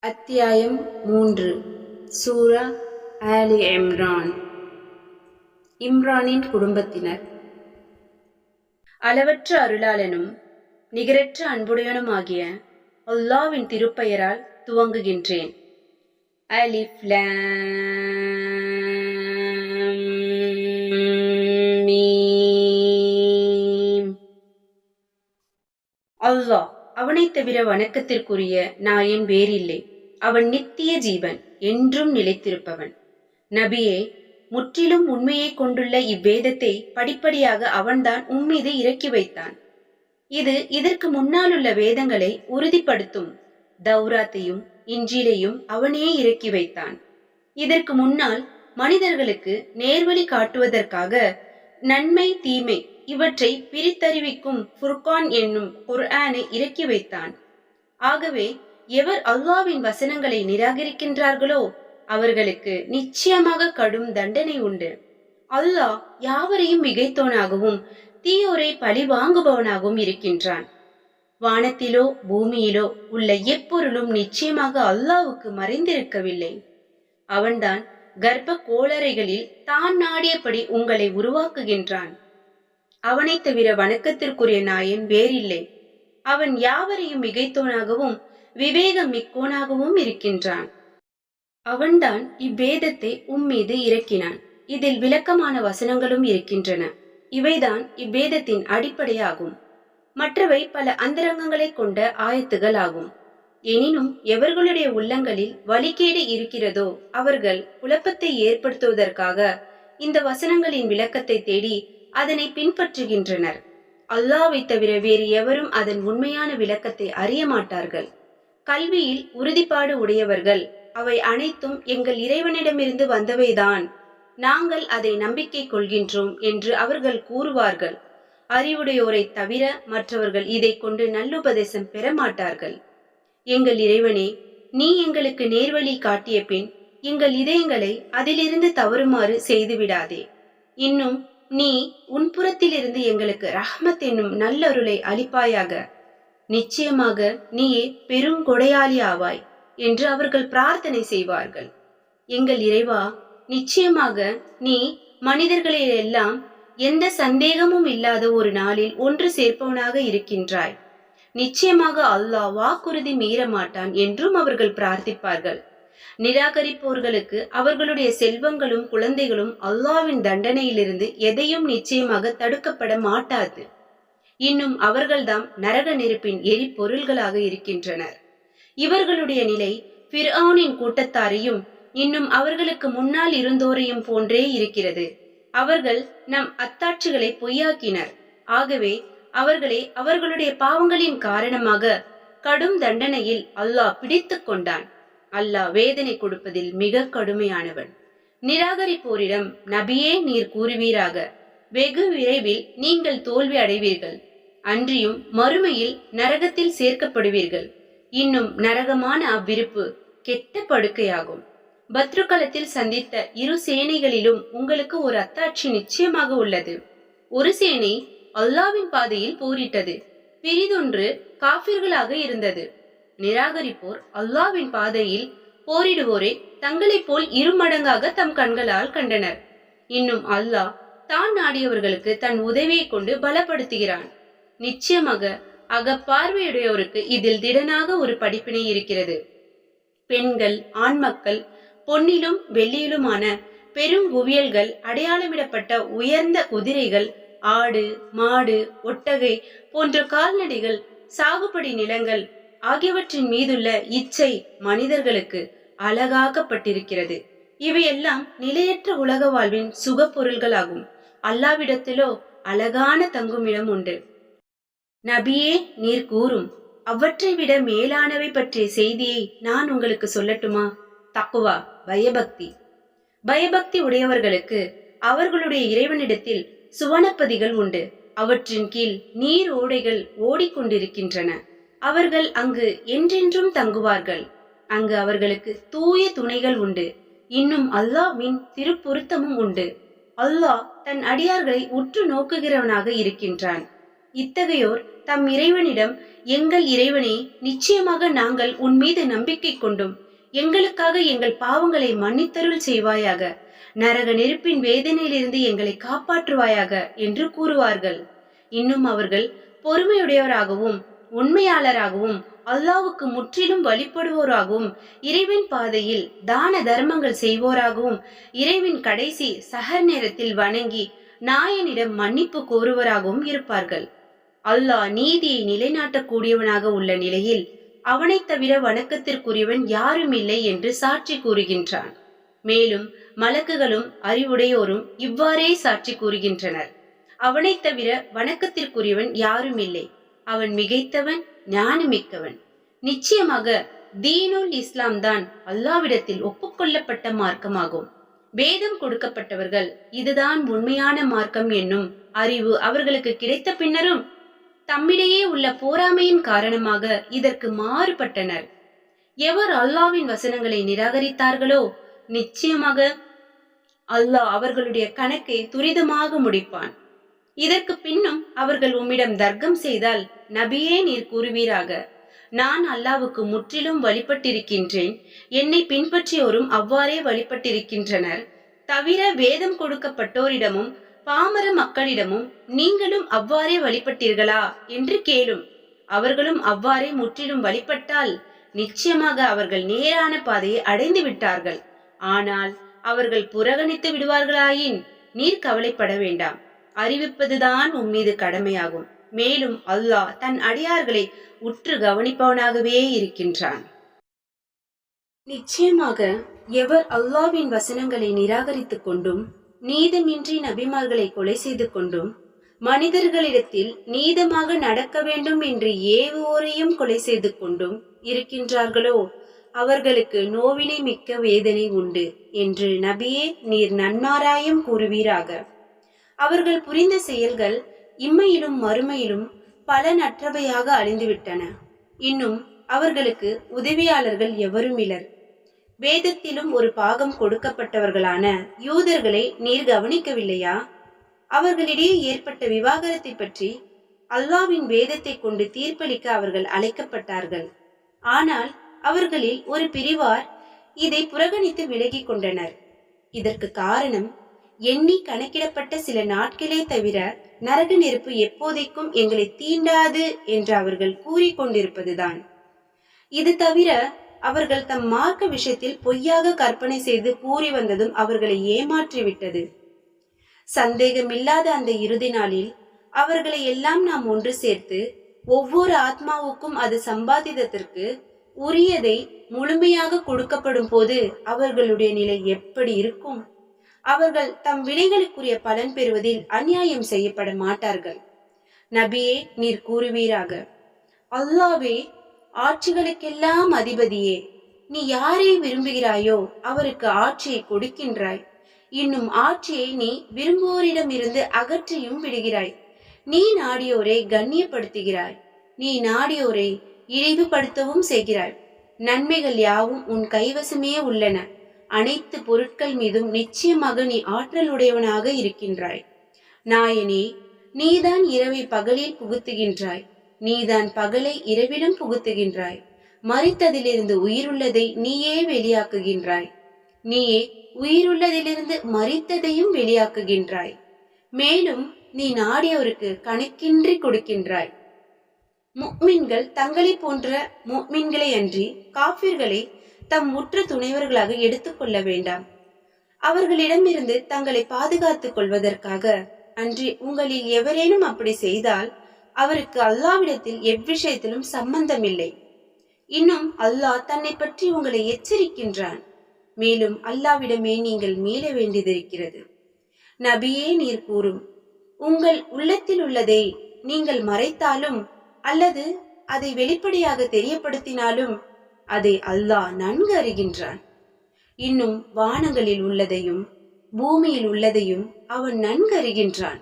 அத்தியாயம் 3. சூரா ஆலி இம்ரான். இம்ரானின் குடும்பத்தினர். அளவற்ற அருளாளனும் நிகரற்ற அன்புடையனுமாகிய அல்லாஹ்வின் திருப்பெயரால் துவங்குகின்றேன். அலிஃப் லாம் மீம். அல்லாஹ் அவனைத் தவிர வணக்கத்திற்குரிய நாயன் வேறில்லை. அவன் நித்திய ஜீவன், என்றும் நிலைத்திருப்பவன். நபியே, முற்றிலும் உண்மையை கொண்டுள்ள இவ்வேதத்தை படிப்படியாக அவன்தான் உம்மீது இறக்கி வைத்தான். இது இதற்கு முன்னாலுள்ள வேதங்களை உறுதிப்படுத்தும். தௌராத்தையும் இஞ்சிலையும் அவனே இறக்கி வைத்தான். இதற்கு முன்னால் மனிதர்களுக்கு நேர்வழி காட்டுவதற்காக நன்மை தீமை இவற்றை பிரித்தறிவிக்கும் ஃபுர்கான் என்னும் குர்ஆனை இறக்கி வைத்தான். ஆகவே எவர் அல்லாஹ்வின் வசனங்களை நிராகரிக்கின்றார்களோ அவர்களுக்கு நிச்சயமாக கடும் தண்டனை உண்டு. அல்லாஹ் யாவரையும் மிகைத்தோனாகவும் தீயோரை பழி வாங்குபவனாகவும் இருக்கின்றான். வானத்திலோ பூமியிலோ உள்ள எப்பொருளும் நிச்சயமாக அல்லாஹ்வுக்கு மறைந்திருக்கவில்லை. அவன்தான் கர்ப்ப கோளறைகளில் தான் நாடியபடி உங்களை உருவாக்குகின்றான். அவனை தவிர வணக்கத்திற்குரிய நாயன் வேறில்லை. அவன் யாவரையும் மிகைத்தோனாகவும் விவேகம் மிக்கோனாகவும் இருக்கின்றான். அவன்தான் இவ்வேதத்தை உம்மீது இறக்கினான். இதில் விளக்கமான வசனங்களும் இருக்கின்றன. இவைதான் இவ்வேதத்தின் அடிப்படையாகும். மற்றவை பல அந்தரங்கங்களை கொண்ட ஆயத்துகள் ஆகும். எனினும் எவர்களுடைய உள்ளங்களில் வழிகேடு இருக்கிறதோ அவர்கள் குழப்பத்தை ஏற்படுத்துவதற்காக இந்த வசனங்களின் விளக்கத்தை தேடி அதனை பின்பற்றுகின்றனர். அல்லாஹ்வை தவிர வேறு எவரும் அதன் உண்மையான விளக்கத்தை அறிய மாட்டார்கள். கல்வியில் உறுதிப்பாடு உடையவர்கள் அவை அனைத்தும் எங்கள் இறைவனிடமிருந்து வந்தவைதான், நாங்கள் அதை நம்பிக்கை கொள்கின்றோம் என்று அவர்கள் கூறுவார்கள். அறிவுடையோரை தவிர மற்றவர்கள் இதை கொண்டு நல்லுபதேசம் பெற மாட்டார்கள். எங்கள் இறைவனே, நீ எங்களுக்கு நேர்வழி காட்டிய பின் எங்கள் இதயங்களை அதிலிருந்து தவறுமாறு செய்துவிடாதே. இன்னும் நீ உன்புறத்திலிருந்து எங்களுக்கு ரஹ்மத் என்னும் நல்லருளை அளிப்பாயாக. நிச்சயமாக நீயே பெருங்கொடையாளி ஆவாய் என்று அவர்கள் பிரார்த்தனை செய்வார்கள். எங்கள் இறைவா, நிச்சயமாக நீ மனிதர்களை எல்லாம் எந்த சந்தேகமும் இல்லாத ஒரு நாளில் ஒன்று சேர்ப்பவனாக இருக்கின்றாய். நிச்சயமாக அல்லாஹ் வாக்குறுதி மீற மாட்டான் என்றும் அவர்கள் பிரார்த்திப்பார்கள். நிராகரிப்போர்களுக்கு அவர்களுடைய செல்வங்களும் குழந்தைகளும் அல்லாஹ்வின் தண்டனையிலிருந்து எதையும் நிச்சயமாக தடுக்கப்பட மாட்டாது. இன்னும் அவர்கள்தாம் நரக நெருப்பின் எரிபொருள்களாக இருக்கின்றனர். இவர்களுடைய நிலை ஃபிர்அவுனின் கூட்டத்தாரையும் இன்னும் அவர்களுக்கு முன்னால் இருந்தோரையும் போன்றே இருக்கிறது. அவர்கள் நம் அத்தாட்சிகளை பொய்யாக்கினர். ஆகவே அவர்களை அவர்களுடைய பாவங்களின் காரணமாக கடும் தண்டனையில் அல்லாஹ் பிடித்து கொண்டான். அல்லாஹ் வேதனை கொடுப்பதில் மிக கடுமையானவன். நிராகரிப்போரிடம் நபியே, நீர் கூறுவீராக, வெகு விரைவில் நீங்கள் தோல்வி அடைவீர்கள். அன்றியும் மறுமையில் நரகத்தில் சேர்க்கப்படுவீர்கள். இன்னும் நரகமான அவ்விருப்பு கெட்ட படுக்கையாகும். பத்ருக்களத்தில் சந்தித்த இரு சேனைகளிலும் உங்களுக்கு ஒரு அத்தாட்சி நிச்சயமாக உள்ளது. ஒரு சேனை அல்லாஹ்வின் பாதையில் போரிட்டது, பிரிதொன்று காஃபிர்களாக இருந்தது. நிராகரிப்போர் அல்லாஹ்வின் பாதையில் போரிடுவோரை தங்களைப் போல் இருமடங்காக தம் கண்களால் கண்டனர். இன்னும் அல்லாஹ் தான் நாடியவர்களுக்கு தன் உதவியை கொண்டு பலப்படுத்துகிறான். நிச்சயமாக அகப்பார்வையுடையோருக்கு இதில் திடனாக ஒரு படிப்பினை இருக்கிறது. பெண்கள், ஆண் மக்கள், பொன்னிலும் வெள்ளியிலுமான பெருங்குவியல்கள், அடையாளமிடப்பட்ட உயர்ந்த குதிரைகள், ஆடு, மாடு, ஒட்டகை போன்ற கால்நடைகள், சாகுபடி நிலங்கள் ஆகியவற்றின் மீதுள்ள இச்சை மனிதர்களுக்கு அழகாக்கப்பட்டிருக்கிறது. இவையெல்லாம் நிலையற்ற உலக வாழ்வின் சுக பொருள்களாகும். அல்லாவிடத்திலோ அழகான தங்குமிடம் உண்டு. நபியே, நீர் கூறும், அவற்றை விட மேலானவை பற்றிய செய்தியை நான் உங்களுக்கு சொல்லட்டுமா? தக்குவா, பயபக்தி. பயபக்தி உடையவர்களுக்கு அவர்களுடைய இறைவனிடத்தில் சுவனப்பதிகள் உண்டு. அவற்றின் கீழ் நீர் ஓடைகள் ஓடிக்கொண்டிருக்கின்றன. அவர்கள் அங்கு என்றென்றும் தங்குவார்கள். அங்கு அவர்களுக்கு தூய துணைகள் உண்டு. இன்னும் அல்லாஹ்வின் திருப்பொருத்தமும் உண்டு. அல்லாஹ் தன் அடியார்களை உற்று நோக்குகிறவனாக இருக்கின்றான். இத்தகையோர் தம் இறைவனிடம், எங்கள் இறைவனே, நிச்சயமாக நாங்கள் உன் மீது நம்பிக்கை கொண்டோம், எங்களுக்காக எங்கள் பாவங்களை மன்னித்தருள் செய்வாயாக, நரக நெருப்பின் வேதனையிலிருந்து எங்களை காப்பாற்றுவாயாக என்று கூறுவார்கள். இன்னும் அவர்கள் பொறுமையுடையவராகவும் உண்மையாளராகவும் அல்லாவுக்கு முற்றிலும் வழிபடுவோராகவும் இறைவன் பாதையில் தான தர்மங்கள் செய்வோராகவும் இறைவன் கடைசி சஹர் நேரத்தில் வணங்கி நாயனிடம் மன்னிப்பு கோருவராகவும் இருப்பார்கள். அல்லாஹ் நீதியை நிலைநாட்டக்கூடியவனாக உள்ள நிலையில் அவனை தவிர வணக்கத்திற்குரியவன் யாரும் இல்லை என்று சாட்சி கூறுகின்றான். மேலும் மலக்குகளும் அறிவுடையோரும் இவ்வாறே சாட்சி கூறுகின்றனர். அவனை தவிர வணக்கத்திற்குரியவன் யாரும் இல்லை, அவன் மிகைத்தவன், ஞானமிக்கவன். நிச்சயமாக தீனுல் இஸ்லாம் தான் அல்லாவிடத்தில் ஒப்புக்கொள்ளப்பட்ட மார்க்கமாகும். வேதம் கொடுக்கப்பட்டவர்கள் இதுதான் உண்மையான மார்க்கம் என்னும் அறிவு அவர்களுக்கு கிடைத்த பின்னரும் தம்மிடையே உள்ள போராமையின் காரணமாக இதற்கு மாறுபட்டனர். எவர் அல்லாவின் வசனங்களை நிராகரித்தார்களோ நிச்சயமாக அல்லாஹ் அவர்களுடைய கணக்கை துரிதமாக முடிப்பான். இதற்கு பின்னும் அவர்கள் உம்மிடம் தர்க்கம் செய்தால், நபியே நீர் கூறுவீராக, நான் அல்லாவுக்கு முற்றிலும் வழிபட்டிருக்கின்றேன், என்னை பின்பற்றியோரும் அவ்வாறே வழிபட்டிருக்கின்றனர். தவிர வேதம் கொடுக்கப்பட்டோரிடமும் பாமர மக்களிடமும் நீங்களும் அவ்வாறே வழிபட்டீர்களா என்று கேளும். அவர்களும் அவ்வாறே முற்றிலும் வழிபட்டால் நிச்சயமாக அவர்கள் நேரான பாதையை அடைந்து விட்டார்கள். ஆனால் அவர்கள் புறக்கணித்து விடுவார்களாயின் நீர் கவலைப்பட வேண்டாம், அறிவிப்பதுதான் உம்மீது கடமையாகும். மேலும் அல்லாஹ் தன் அடியார்களை உற்று கவனிப்பவனாகவே இருக்கின்றான். நிச்சயமாக எவர் அல்லாவின் வசனங்களை நிராகரித்துக் கொண்டும் நீதமின்றி நபிமார்களை கொலை செய்து கொண்டும் மனிதர்களிடத்தில் நீதமாக நடக்க வேண்டும் என்று ஏவுவோரையும் கொலை செய்து கொண்டும் இருக்கின்றார்களோ அவர்களுக்கு நோவினை மிக்க வேதனை உண்டு என்று நபியே நீர் நன்மாராயம் கூறுவீராக. அவர்கள் புரிந்த செயல்கள் இம்மையிலும் மறுமையிலும் பலனற்றவையாக அழிந்துவிட்டன. இன்னும் அவர்களுக்கு உதவியாளர்கள் எவரும் இலர். வேதத்திலும் ஒரு பாகம் கொடுக்கப்பட்டவர்களான யூதர்களை நீர் கவனிக்கவில்லையா? அவர்களிடையே ஏற்பட்ட விவாகரத்தை பற்றி அல்லாவின் வேதத்தை கொண்டு தீர்ப்பளிக்க அவர்கள் அழைக்கப்பட்டார்கள். ஆனால் அவர்களில் ஒரு பிரிவார் இதை புறக்கணித்து விலகி கொண்டனர். இதற்கு காரணம் எண்ணி கணக்கிடப்பட்ட சில நாட்களே தவிர நரக நெருப்பு எப்போதைக்கும் எங்களை தீண்டாது என்று அவர்கள் கூறிக்கொண்டிருப்பதுதான். இது தவிர அவர்கள் தம் மார்க்க விஷயத்தில் பொய்யாக கற்பனை செய்து கூறி வந்ததும் அவர்களை ஏமாற்றிவிட்டது. சந்தேகமில்லாத அந்த இறுதி நாளில் அவர்களை எல்லாம் நாம் ஒன்று சேர்த்து ஒவ்வொரு ஆத்மாவுக்கும் அது சம்பாதித்ததற்கு உரியதை முழுமையாக கொடுக்கப்படும் போது அவர்களுடைய நிலை எப்படி இருக்கும்? அவர்கள் தம் வினைகளுக்குரிய பலன் பெறுவதில் அநியாயம் செய்யப்பட மாட்டார்கள். நபியே நீர் கூறுவீராக, அல்லாவே ஆட்சிகளுக்கெல்லாம் அதிபதியே, நீ யாரை விரும்புகிறாயோ அவருக்கு ஆட்சியை கொடுக்கின்றாய். இன்னும் ஆட்சியை நீ விரும்புவோரிடமிருந்து அகற்றியும் விடுகிறாய். நீ நாடியோரை கண்ணியப்படுத்துகிறாய், நீ நாடியோரை இழிவுபடுத்தவும் செய்கிறாய். நன்மைகள் யாவும் உன் கைவசமே உள்ளன. அனைத்து பொருட்கள் மீதும் நிச்சயமாக நீ ஆற்றலுடையவனாக இருக்கின்றாய். நாயனே, நீதான் இரவை பகலில் புகுத்துகின்றாய், நீதான் பகலை இரவிலும் புகுத்துகின்றாய். மரித்ததிலிருந்து உயிருள்ளதை நீயே வெளியாக்குகின்றாய், நீயே உயிருள்ளதிலிருந்து மரித்ததையும் வெளியாக்குகின்றாய். மேலும் நீ நாடியவருக்கு கணக்கின்றி கொடுக்கின்றாய். முஃமின்கள் தங்களை போன்ற முஃமின்களை அன்றி காஃபிர்களை தம் உற்ற துணைவர்களாக எடுத்துக்கொள்ள வேண்டாம். அவர்களிடமிருந்து தங்களை பாதுகாத்துக் கொள்வதற்காக அன்றி உங்களில் எவரேனும் அப்படி செய்தால் அவருக்கு அல்லாவிடத்தில் எவ்விஷயத்திலும் சம்பந்தமில்லை. இன்னும் அல்லாஹ் தன்னை பற்றி உங்களை எச்சரிக்கின்றான். மேலும் அல்லாவிடமே நீங்கள் மீள வேண்டியதிருக்கிறது. நபியே நீர் கூறும், உங்கள் உள்ளத்தில் உள்ளதை நீங்கள் மறைத்தாலும் அல்லது அதை வெளிப்படையாக தெரியப்படுத்தினாலும் அதை அல்லாஹ் நன்கு அறிகின்றான். இன்னும் வானங்களில் உள்ளதையும் பூமியில் உள்ளதையும் அவன் நன்கு அறிகின்றான்.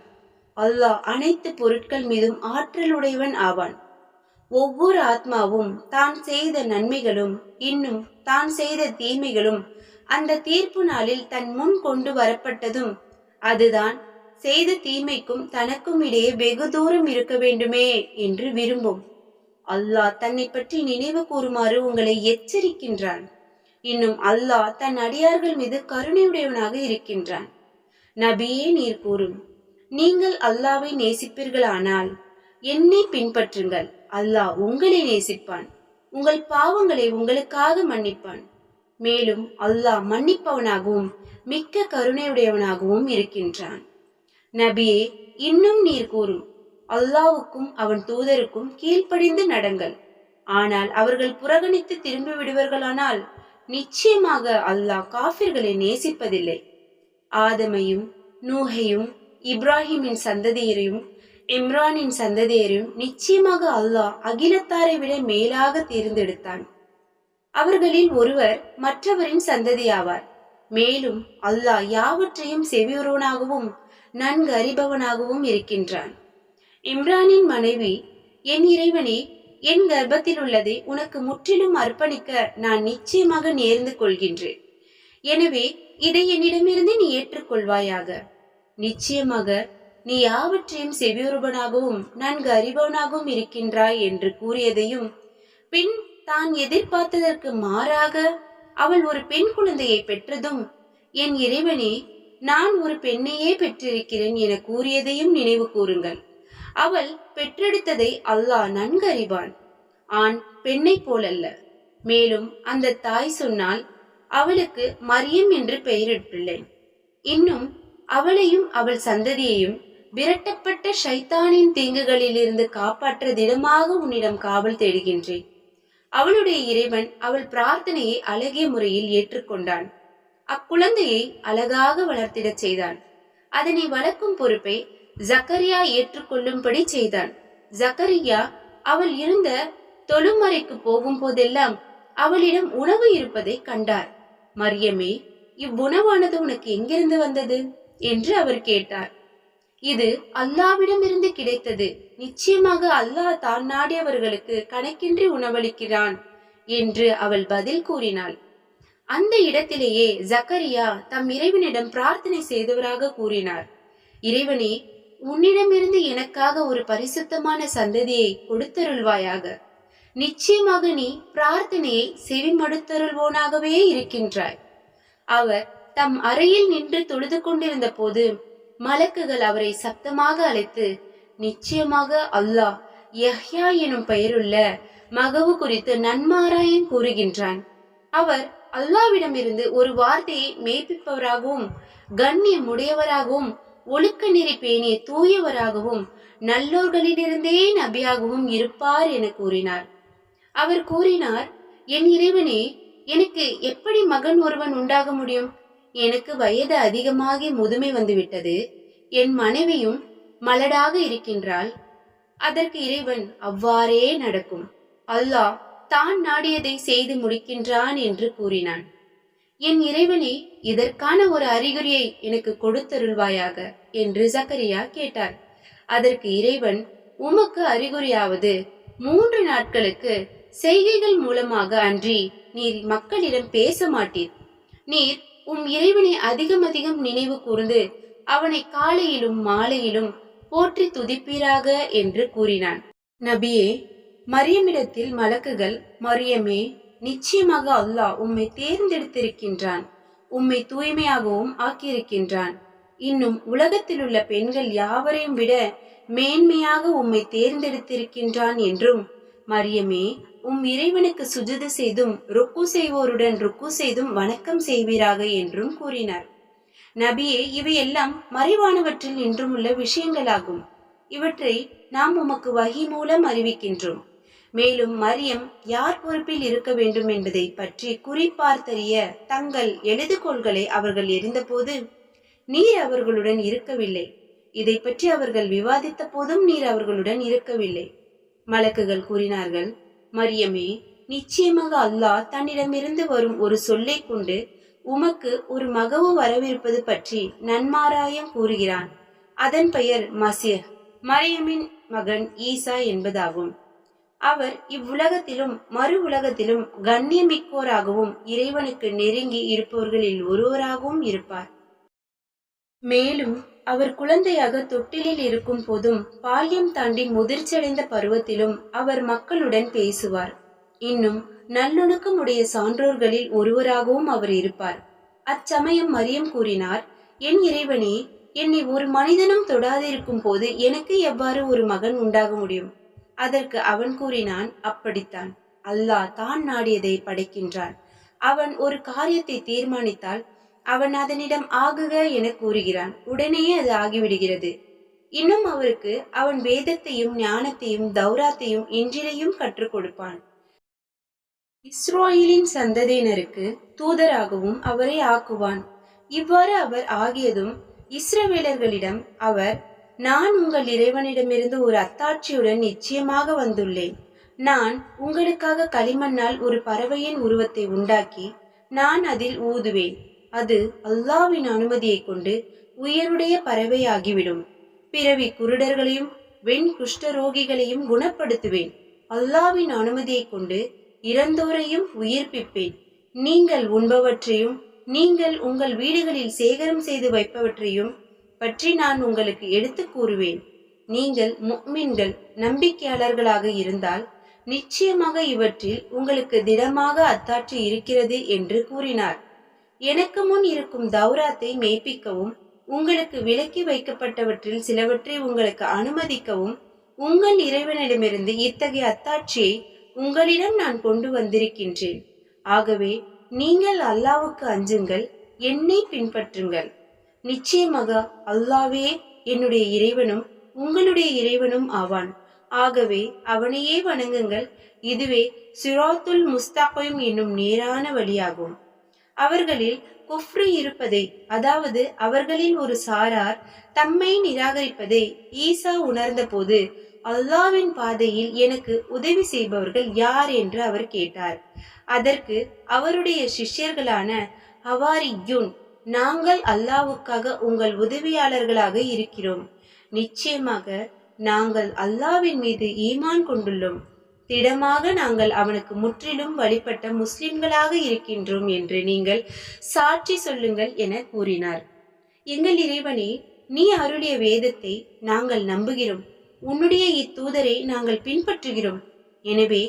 அல்லாஹ் அனைத்து பொருட்கள் மீதும் ஆற்றலுடையவன் ஆவான். ஒவ்வொரு ஆத்மாவும் தான் செய்த நன்மைகளும் இன்னும் தான் செய்த தீமைகளும் அந்த தீர்ப்பு நாளில் தன் முன் கொண்டு வரப்பட்டதும் அதுதான் செய்த தீமைக்கும் தனக்கும் இடையே வெகு தூரம் இருக்க வேண்டுமே என்று விரும்பும். அல்லாஹ் தன்னை பற்றி நினைவு கூறுமாறு உங்களை எச்சரிக்கின்றான். இன்னும் அல்லாஹ் தன் அடியார்கள் மீது கருணையுடையவனாக இருக்கின்றான். நபியே, நீர் கூறும், நீங்கள் அல்லாவை நேசிப்பீர்களானால் என்னை பின்பற்றுங்கள். அல்லாஹ் உங்களை நேசிப்பான், உங்கள் பாவங்களை உங்களுக்காக மன்னிப்பான். மேலும் அல்லாஹ் மன்னிப்பவனாகவும் மிக்க கருணையுடையவனாகவும் இருக்கின்றான். நபியே, இன்னும் நீர் கூறும், அல்லாவுக்கும் அவன் தூதருக்கும் கீழ்ப்படிந்து நடங்கள். ஆனால் அவர்கள் புறக்கணித்து திரும்பி விடுவார்களானால் நிச்சயமாக அல்லாஹ் காஃபிர்களை நேசிப்பதில்லை. ஆதமையும் நூஹையும் இப்ராஹிமின் சந்ததியரையும் இம்ரானின் சந்ததியரையும் நிச்சயமாக அல்லாஹ் அகிலத்தாரை விட மேலாக தேர்ந்தெடுத்தான். அவர்களில் ஒருவர் மற்றவரின் சந்ததியாவார். மேலும் அல்லாஹ் யாவற்றையும் செவியுறவனாகவும் நன்கு அறிபவனாகவும் இருக்கின்றான். இம்ரானின் மனைவி, என் இறைவனே, என் கர்ப்பத்தில் உள்ளதை உனக்கு முற்றிலும் அர்ப்பணிக்க நான் நிச்சயமாக நேர்ந்து கொள்கின்றேன். எனவே இதை என்னிடமிருந்து நீ ஏற்றுக்கொள்வாயாக. நிச்சயமாக நீ யாவற்றையும் செவியுறுபவனாகவும் நன்கு அறிபவனாகவும் இருக்கின்றாய் என்று கூறியதையும், பின் தான் எதிர்பார்த்ததற்கு மாறாக அவள் ஒரு பெண் குழந்தையை பெற்றதும், என் இறைவனே, நான் ஒரு பெண்ணையே பெற்றிருக்கிறேன் என கூறியதையும் நினைவு கூறுங்கள். அவள் பெற்றெடுத்ததை அல்லாஹ் நன்கு அறிவான். ஆண் பெண்ணை போலல்ல. மேலும் அந்த தாய் சொன்னால் அவளுக்கு மரியம் என்று பெயரிட்டுள்ளேன். இன்னும் அவளையும் அவள் சந்ததியையும் விரட்டப்பட்ட ஷைத்தானின் தீங்குகளிலிருந்து காப்பாற்ற திடமாக உன்னிடம் காவல் தேடுகின்றேன். அவளுடைய இறைவன் அவள் பிரார்த்தனையை அழகிய முறையில் ஏற்றுக்கொண்டான். அக்குழந்தையை அழகாக வளர்த்திடச் செய்தான். அதனை வளர்க்கும் பொறுப்பை ஜக்கரியா ஏற்றுக்கொள்ளும்படி செய்தான். ஜக்கரியா அவள் இருந்த தொழுமறைக்கு போகும் போதெல்லாம் அவளிடம் உணவு இருப்பதை கண்டார். மரியமே, இவ்வுணவானது உனக்கு எங்கிருந்து வந்தது என்று அவர் கேட்டார். இது அல்லாவிடமிருந்து கிடைத்தது. நிச்சயமாக அல்லாஹ் தான் நாடியவர்களுக்கு கணக்கின்றி உணவளிக்கிறான் என்று அவள் பதில் கூறினாள். அந்த இடத்திலேயே ஜக்கரியா தம் இறைவனிடம் பிரார்த்தனை செய்தவராக கூறினார், இறைவனே, உன்னிடமிருந்து எனக்காக ஒரு பரிசுத்தமான சந்ததியை கொடுத்தருள்வாயாக. நிச்சயமாக நீ பிரார்த்தனையை செவிமடுத்தருள்வோனாகவே இருக்கின்றாய். அவர் தம் அறையில் நின்று தொழுது கொண்டிருந்த போது மலக்குகள் அவரை சப்தமாக அழைத்து, நிச்சயமாக அல்லாஹ் யஹ்யா எனும் பெயருள்ள மகவு குறித்து நன்மாராயம் கூறுகின்றான். அவர் அல்லாவிடமிருந்து ஒரு வார்த்தையை மெய்ப்பிப்பவராகவும் கண்ணியமுடையவராகவும் ஒழுக்க நெறி பேணிய தூயவராகவும் நல்லோர்களிலிருந்தே நபியாகவும் இருப்பார் என கூறினார். அவர் கூறினார், என் இறைவனே, எனக்கு எப்படி மகன் ஒருவன் உண்டாக முடியும்? எனக்கு வயது அதிகமாகி முதுமை வந்துவிட்டது. என் மனைவியும் மலடாக இருக்கின்றாள். அதற்கு இறைவன், அவ்வாறே நடக்கும். அல்லாஹ் தான் நாடியதை செய்து முடிக்கின்றான் என்று கூறினான். என் இறைவனே, இதற்கான ஒரு அறிகுறியை எனக்கு கொடுத்தருள்வாயாக என்று ஜக்கரியா கேட்டார். அதற்கு இறைவன், உமக்கு அறிகுறியாவது 3 நாட்களுக்கு செய்கைகள் மூலமாக அன்றி நீர் மக்களிடம் பேச மாட்டீர். நீர் உம் இறைவனை அதிகம் அதிகம் நினைவு கூர்ந்து அவனை காலையிலும் மாலையிலும் போற்றி துதிப்பீராக என்று கூறினான். நபியே, மரியமிடத்தில் மலக்குகள், மரியமே, நிச்சயமாக அல்லாஹ் உம்மை தேர்ந்தெடுத்திருக்கின்றான், உம்மை தூய்மையாகவும் ஆக்கியிருக்கின்றான். இன்னும் உலகத்தில் உள்ள பெண்கள் யாவரையும் விட மேன்மையாக உம்மை தேர்ந்தெடுத்திருக்கின்றான் என்றும், மரியமே, உம் இறைவனுக்கு சுஜுது செய்தும் ருக்கு செய்வோருடன் ருக்கு செய்தும் வணக்கம் செய்வீராக என்றும் கூறினார். நபியே, இவையெல்லாம் மறைவானவற்றில் இன்றும் உள்ள விஷயங்களாகும். இவற்றை நாம் உமக்கு வஹி மூலம் அறிவிக்கின்றோம். மேலும் மரியம் யார் பொறுப்பில் இருக்க வேண்டும் என்பதை பற்றி குறிப்பார்த்தறிய தங்கள் எழுதுகோள்களை அவர்கள் எறிந்தபோது நீர் அவர்களுடன் இருக்கவில்லை. இதை பற்றி அவர்கள் விவாதித்த போதும் நீர் அவர்களுடன் இருக்கவில்லை. மலக்குகள் கூறினார்கள், மரியமே, நிச்சயமாக அல்லாஹ் தன்னிடமிருந்து வரும் ஒரு சொல்லை கொண்டு உமக்கு ஒரு மகவு வரவிருப்பது பற்றி நன்மாராயம் கூறுகிறான். அதன் பெயர் மசீஹ், மரியமின் மகன் ஈசா என்பதாகும். அவர் இவ்வுலகத்திலும் மறு உலகத்திலும் கண்ணியமிக்கோராகவும் இறைவனுக்கு நெருங்கி இருப்பவர்களில் ஒருவராகவும் இருப்பார். மேலும் அவர் குழந்தையாக தொட்டிலில் இருக்கும் போதும் பால்யம் தாண்டி முதிர்ச்சியடைந்த பருவத்திலும் அவர் மக்களுடன் பேசுவார். இன்னும் நல்லொழுக்கமுடைய சான்றோர்களில் ஒருவராகவும் அவர் இருப்பார். அச்சமயம் மரியம் கூறினார், என் இறைவனே, என்னை ஒரு மனிதனும் தொடாதிருக்கும் போது எனக்கு எவ்வாறு ஒரு மகன் உண்டாக முடியும்? அதற்கு அவன் கூறினான், அப்படித்தான், அல்லாஹ் தான் நாடியதை படைக்கின்றான். அவன் ஒரு காரியத்தை தீர்மானித்தால் அவன் அதனிடம் ஆகுக என கூறுகிறான். உடனேயே அது ஆகிவிடுகிறது. இன்னும் அவருக்கு அவன் வேதத்தையும் ஞானத்தையும் தௌராத்தையும் இன்றிலையும் கற்றுக் கொடுப்பான். இஸ்ராயலின் சந்ததியினருக்கு தூதராகவும் அவரை ஆக்குவான். இவ்வாறு அவர் ஆகியதும் இஸ்ரவேலர்களிடம் அவர், நான் உங்கள் இறைவனிடமிருந்து ஒரு அத்தாட்சியுடன் நிச்சயமாக வந்துள்ளேன். நான் உங்களுக்காக களிமண்ணால் ஒரு பறவையின் உருவத்தை உண்டாக்கி நான் அதில் ஊதுவேன். அது அல்லாவின் அனுமதியை கொண்டு உயருடைய பறவையாகிவிடும். பிறவி குருடர்களையும் வெண் குஷ்டரோகிகளையும் குணப்படுத்துவேன். அல்லாவின் அனுமதியை கொண்டு இறந்தோரையும் உயிர்ப்பிப்பேன். நீங்கள் உண்பவற்றையும் நீங்கள் உங்கள் வீடுகளில் சேகரம் செய்து வைப்பவற்றையும் பற்றி நான் உங்களுக்கு எடுத்து கூறுவேன். நீங்கள் முஃமின்கள் நம்பிக்கையாளர்களாக இருந்தால் நிச்சயமாக இவற்றில் உங்களுக்கு திடமாக அத்தாட்சி இருக்கிறது என்று கூறினார். எனக்கு முன் இருக்கும் தௌராத்தை மெய்ப்பிக்கவும் உங்களுக்கு விலக்கி வைக்கப்பட்டவற்றில் சிலவற்றை உங்களுக்கு அனுமதிக்கவும் உங்கள் இறைவனிடமிருந்து இத்தகைய அத்தாட்சியை உங்களிடம் நான் கொண்டு வந்திருக்கின்றேன். ஆகவே நீங்கள் அல்லாவுக்கு அஞ்சுங்கள், என்னை பின்பற்றுங்கள். நிச்சயமாக அல்லாவே என்னுடைய இறைவனும் உங்களுடைய இறைவனும் ஆவான். ஆகவே அவனையே வணங்குங்கள். இதுவே சிராத்துல் முஸ்தகீம் என்னும் நேரான வழியாகும். அவர்களில் குஃப்ரு இருப்பதை, அதாவது அவர்களில் ஒரு சாரார் தம்மை நிராகரிப்பதை ஈசா உணர்ந்த போது, அல்லாவின் பாதையில் எனக்கு உதவி செய்பவர்கள் யார் என்று அவர் கேட்டார். அதற்கு அவருடைய சிஷ்யர்களான ஹவாரியூன், நாங்கள் அல்லாவுக்காக உங்கள் உதவியாளர்களாக இருக்கிறோம். நிச்சயமாக நாங்கள் அல்லாவின் மீது ஈமான் கொண்டுள்ளோம். திடமாக நாங்கள் அவனுக்கு முற்றிலும் வழிபட்ட முஸ்லிம்களாக இருக்கின்றோம் என்று நீங்கள் சாட்சி சொல்லுங்கள் என கூறினார். எங்கள் இறைவனே, நீ அருளிய வேதத்தை நாங்கள் நம்புகிறோம். உன்னுடைய இத்தூதரை நாங்கள் பின்பற்றுகிறோம். எனவே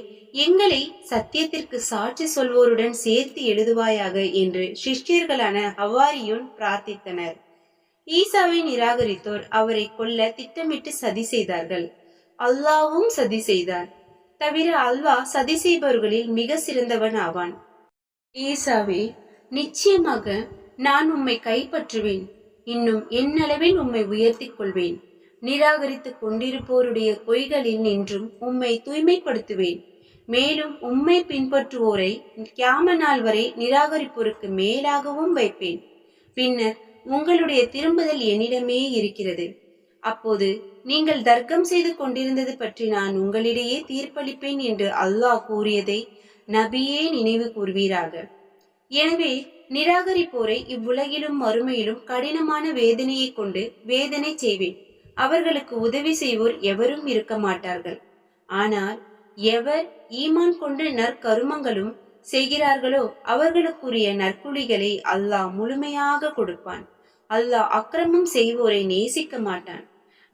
எங்களை சத்தியத்திற்கு சாட்சி சொல்வோருடன் சேர்த்து எழுதுவாயாக என்று சிஷ்யர்களான ஹவாரியூன் பிரார்த்தித்தனர். ஈசாவை நிராகரித்தோர் அவரை கொல்ல திட்டமிட்டு சதி செய்தார்கள். அல்லாவும் சதி செய்தான். தவிர அல்லாஹ் சதி செய்பவர்களில் மிக சிறந்தவன் ஆவான். ஈசாவே, நிச்சயமாக நான் உம்மை கைப்பற்றுவேன். இன்னும் என்னளவில் உம்மை உயர்த்திக் கொள்வேன். நிராகரித்துக் கொண்டிருப்போருடைய பொய்களில் நின்றும் உம்மை தூய்மைப்படுத்துவேன். மேலும் உம்மை பின்பற்றுவோரை கியாம நாள் வரை நிராகரிப்போருக்கு மேலாகவும் வைப்பேன். பின்னர் உங்களுடைய திரும்புதல் என்னிடமே இருக்கிறது. அப்போது நீங்கள் தர்க்கம் செய்து கொண்டிருந்தது பற்றி நான் உங்களிடையே தீர்ப்பளிப்பேன் என்று அல்லாஹ் கூறியதை நபியே நினைவு கூர்வீராக. எனவே நிராகரிப்போரை இவ்வுலகிலும் மறுமையிலும் கடினமான வேதனையை கொண்டு வேதனை செய்வேன். அவர்களுக்கு உதவி செய்வோர் எவரும் இருக்க மாட்டார்கள். ஆனால் எவர் ஈமான் கொண்டு நற்கருமங்களும் செய்கிறார்களோ அவர்களுக்குரிய நற்குழிகளை அல்லாஹ் முழுமையாக கொடுப்பான். அல்லாஹ் அக்கிரமம் செய்வோரை நேசிக்க மாட்டான்.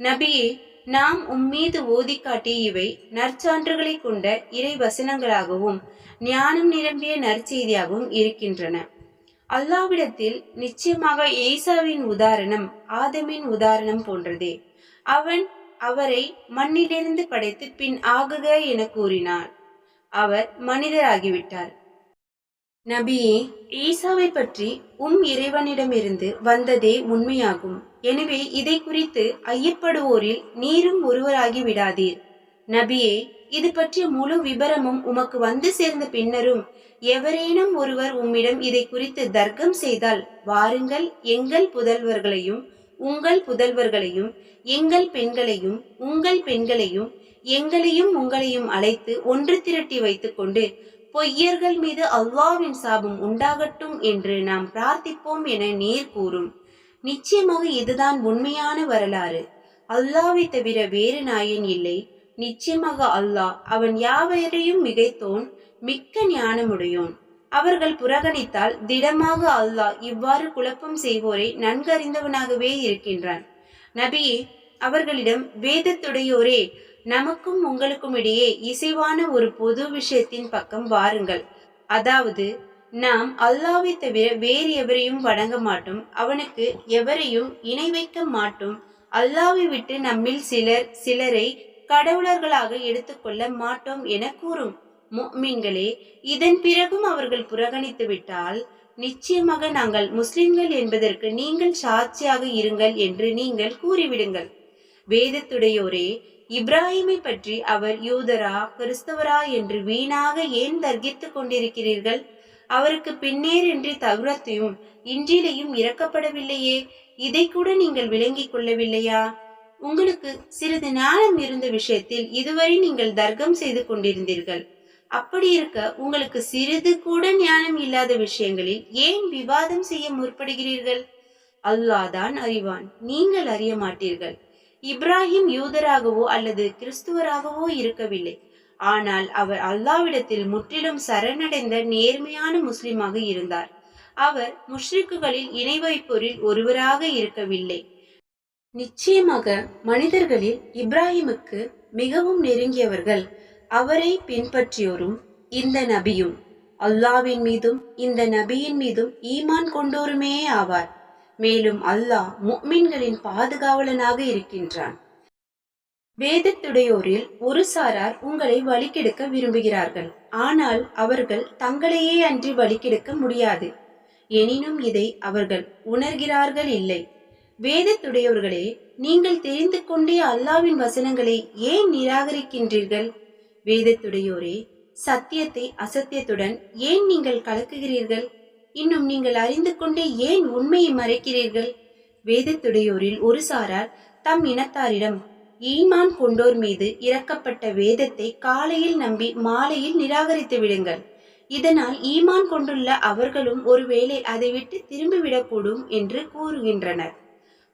நபியே, நாம் உம்மீது ஓதி காட்டிய இவை நற்சான்றுகளை கொண்ட இறை வசனங்களாகவும் ஞானம் நிரம்பிய நற்செய்தியாகவும் இருக்கின்றன. அல்லாவிடத்தில் நிச்சயமாக ஈசாவின் உதாரணம் ஆதமின் உதாரணம் போன்றதே. அவன் அவரை மண்ணிலிருந்து படைத்து பின் ஆகுக என கூறினார். அவர் மனிதராகிவிட்டார். நபியே, ஈசாவை பற்றி இறைவனிடமிருந்து வந்ததே உண்மையாகும். எனவே இதை குறித்து ஐயப்படுவோரில் நீரும் ஒருவராகி விடாதீர். நபியே, இது பற்றிய முழு விபரமும் உமக்கு வந்து சேர்ந்த பின்னரும் எவரேனும் ஒருவர் உம்மிடம் இதை குறித்து தர்க்கம் செய்தால், வாருங்கள், எங்கள் புதல்வர்களையும் உங்கள் புதல்வர்களையும் எங்கள் பெண்களையும் உங்கள் பெண்களையும் எங்களையும் உங்களையும் அழைத்து ஒன்று திரட்டி வைத்துக் கொண்டு பொய்யர்கள் மீது அல்லாவின் சாபம் உண்டாகட்டும் என்று நாம் பிரார்த்திப்போம் என நீர் கூறும். நிச்சயமாக இதுதான் உண்மையான வரலாறு. அல்லாவை தவிர வேறு நாயன் இல்லை. நிச்சயமாக அல்லாஹ் அவன் யாவரையும் மிகைத்தோன், மிக்க ஞானமுடையோன். அவர்கள் புறக்கணித்தால் திடமாக அல்லாஹ் இவ்வாறு குழப்பம் செய்வோரை நன்கறிந்தவனாகவே இருக்கின்றான். நபியே, அவர்களிடம், வேதத்துடையோரே, நமக்கும் உங்களுக்கும் இடையே இசைவான ஒரு பொது விஷயத்தின் பக்கம் வாருங்கள். அதாவது, நாம் அல்லாஹ்வை தவிர வேறு எவரையும் வணங்க மாட்டோம், அவனுக்கு எவரையும் இணை வைக்க மாட்டோம், அல்லாஹ்வை விட்டு நம்மில் சிலரை கடவுளர்களாக எடுத்துக்கொள்ள மாட்டோம் என கூறும். முஃமின்களே, இதன் பிறகும் அவர்கள் புறக்கணித்து விட்டால், நிச்சயமாக நாங்கள் முஸ்லிம்கள் என்பதற்கு நீங்கள் சாட்சியாக இருங்கள் என்று நீங்கள் கூறிவிடுங்கள். வேதத்துடையோரே, இப்ராஹிமை பற்றி அவர் யூதரா கிறிஸ்தவரா என்று வீணாக ஏன் தர்கித்துக் கொண்டிருக்கிறீர்கள்? அவருக்கு பின்னேறின்றி தௌராத்தையும் இன்ஜீலையும் இறக்கப்படவில்லையே, இதை கூட நீங்கள் விளங்கிக் கொள்ளவில்லையா? உங்களுக்கு சிறிது ஞானம் இருந்த விஷயத்தில் இதுவரை நீங்கள் தர்க்கம் செய்து கொண்டிருந்தீர்கள். அப்படி இருக்க, உங்களுக்கு சிறிது கூட ஞானம் இல்லாத விஷயங்களில் ஏன் விவாதம் செய்ய முற்படுகிறீர்கள்? அல்லாஹ் தான் அறிவான், நீங்கள் அறிய மாட்டீர்கள். இப்ராஹிம் யூதராகவோ அல்லது கிறிஸ்துவராகவோ இருக்கவில்லை. ஆனால் அவர் அல்லாஹ்விடத்தில் முற்றிலும் சரணடைந்த நேர்மையான முஸ்லிமாக இருந்தார். அவர் முஷ்ரிக்குகளில் இணை வைப்போரில் ஒருவராக இருக்கவில்லை. நிச்சயமாக மனிதர்களில் இப்ராஹிமுக்கு மிகவும் நெருங்கியவர்கள் அவரை பின்பற்றியோரும் இந்த நபியும் அல்லாஹ்வின் மீதும் இந்த நபியின் மீதும் ஈமான் கொண்டோருமே ஆவார். மேலும் அல்லாஹ் முஃமின்களின் பாதுகாவலனாக இருக்கின்றான். வேதத்துடையோரில் ஒரு சாரார் உங்களை வழிகெடுக்க விரும்புகிறார்கள். ஆனால் அவர்கள் தங்களையே அன்றி வழிகெடுக்க முடியாது. எனினும் இதை அவர்கள் உணர்கிறார்கள் இல்லை. வேதத்துடையவர்களே, நீங்கள் தெரிந்து கொண்டே அல்லாஹ்வின் வசனங்களை ஏன் நிராகரிக்கின்றீர்கள்? வேதத்துடையோரே, சத்தியத்தை அசத்தியத்துடன் ஏன் நீங்கள் கலக்குகிறீர்கள்? இன்னும் நீங்கள் அறிந்து கொண்டே ஏன் உண்மையை மறைக்கிறீர்கள்? வேதத்துடையோரில் ஒரு சாரார் தம் இனத்தாரிடம், ஈமான் கொண்டோர் மீது இறக்கப்பட்ட வேதத்தை காலையில் நம்பி மாலையில் நிராகரித்து விடுங்கள், இதனால் ஈமான் கொண்டுள்ள அவர்களும் ஒருவேளை அதை விட்டு திரும்பிவிடக்கூடும் என்று கூறுகின்றனர்.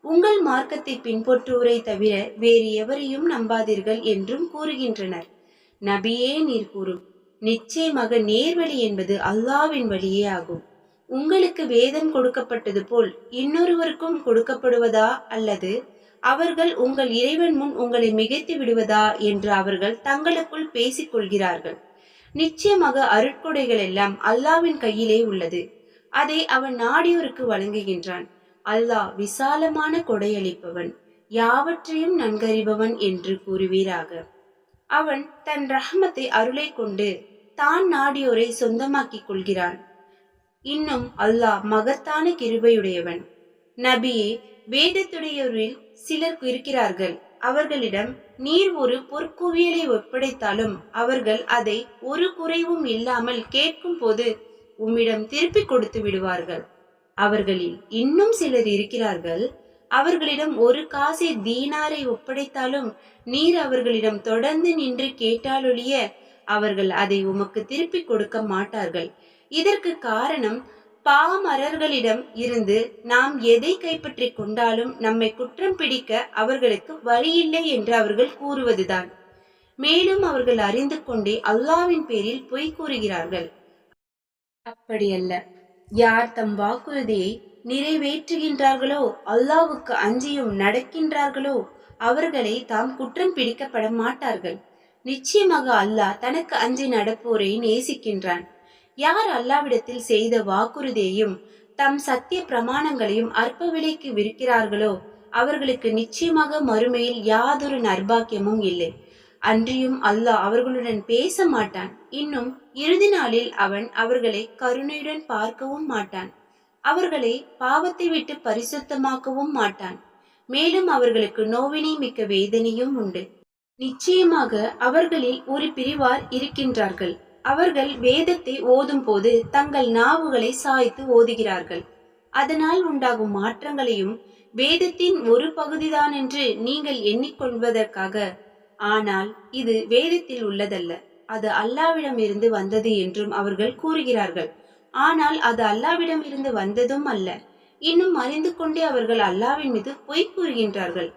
உங்கள் மார்க்கத்தை பின்பற்றுவோரை தவிர வேறு எவரையும் நம்பாதீர்கள் என்றும் கூறுகின்றனர். நபியே, நீர் கூறும், நிச்சயமாக நேர்வழி என்பது அல்லாஹ்வின் வழியே ஆகும். உங்களுக்கு வேதம் கொடுக்கப்பட்டது போல் இன்னொருவருக்கும் கொடுக்கப்படுவதா, அல்லது அவர்கள் உங்கள் இறைவன் முன் உங்களை மிகைத்து விடுவதா என்று அவர்கள் தங்களுக்குள் பேசிக் கொள்கிறார்கள். நிச்சயமாக அருட்கொடைகள் எல்லாம் அல்லாஹ்வின் கையிலே உள்ளது. அதை அவன் நாடியோருக்கு வழங்குகின்றான். அல்லாஹ் விசாலமான கொடையளிப்பவன், யாவற்றையும் நன்கறிபவன் என்று கூறுவீராக. அவன் தன் ரஹ்மத்தை அருளை கொண்டு தான் நாடியோரை சொந்தமாக்கிக் கொள்கிறான். இன்னும் அல்லாஹ் மகத்தான கிருபையுடையவன். நபியே, வேதத்துடையோரில் சிலர் இருக்கிறார்கள். அவர்களிடம் நீர் ஒரு பொற்குவியலை ஒப்படைத்தாலும் அவர்கள் அதை ஒரு குறைவும் இல்லாமல் கேட்கும் போது உம்மிடம் திருப்பி கொடுத்து விடுவார்கள். அவர்களில் இன்னும் சிலர் இருக்கிறார்கள். அவர்களிடம் ஒரு காசை தீனாரை ஒப்படைத்தாலும் நீர் அவர்களிடம் தொடர்ந்து நின்று கேட்டாலொழிய அவர்கள் அதை உமக்கு திருப்பி கொடுக்க மாட்டார்கள். இதற்கு காரணம், பாமரர்களிடம் இருந்து நாம் எதை கைப்பற்றி கொண்டாலும் நம்மை குற்றம் பிடிக்க அவர்களுக்கு வழியில்லை என்று அவர்கள் கூறுவதுதான். மேலும் அவர்கள் அறிந்து கொண்டே அல்லாஹ்வின் பேரில் பொய் கூறுகிறார்கள். அப்படியல்ல. யார் தம் வாக்குறுதியை நிறைவேற்றுகின்றார்களோ, அல்லாஹ்வுக்கு அஞ்சியும் நடக்கின்றார்களோ, அவர்களை தாம் குற்றம் பிடிக்கப்பட மாட்டார்கள். நிச்சயமாக அல்லாஹ் தனக்கு அஞ்சி நடப்போரை நேசிக்கின்றான். யார் அல்லாஹ்விடத்தில் செய்த வாக்குறுதியையும் தம் சத்திய பிரமாணங்களையும் அற்ப விலைக்கு விற்கிறார்களோ, அவர்களுக்கு நிச்சயமாக மறுமையில் யாதொரு நற்பாக்கியமும் இல்லை. அன்றியும் அல்லாஹ் அவர்களுடன் பேச மாட்டான். இன்னும் இறுதி நாளில் அவன் அவர்களை கருணையுடன் பார்க்கவும் மாட்டான். அவர்களை பாவத்தை விட்டு பரிசுத்தமாக்கவும் மாட்டான். மேலும் அவர்களுக்கு நோவினை மிக்க வேதனையும் உண்டு. நிச்சயமாக அவர்களில் ஒரு பிரிவார் இருக்கின்றார்கள். அவர்கள் வேதத்தை ஓதும் போது தங்கள் நாவுகளை சாய்த்து ஓதுகிறார்கள். அதனால் உண்டாகும் மாற்றங்களையும் வேதத்தின் ஒரு பகுதிதான் என்று நீங்கள் எண்ணிக்கொள்வதற்காக. ஆனால் இது வேதத்தில் உள்ளதல்ல, அது அல்லாஹ்விடம் இருந்து வந்தது என்றும் அவர்கள் கூறுகிறார்கள். ஆனால் அது அல்லாஹ்விடம் இருந்து வந்ததும் அல்ல. இன்னும் அறிந்து கொண்டே அவர்கள் அல்லாஹ்வின் மீது பொய் கூறுகின்றார்கள்.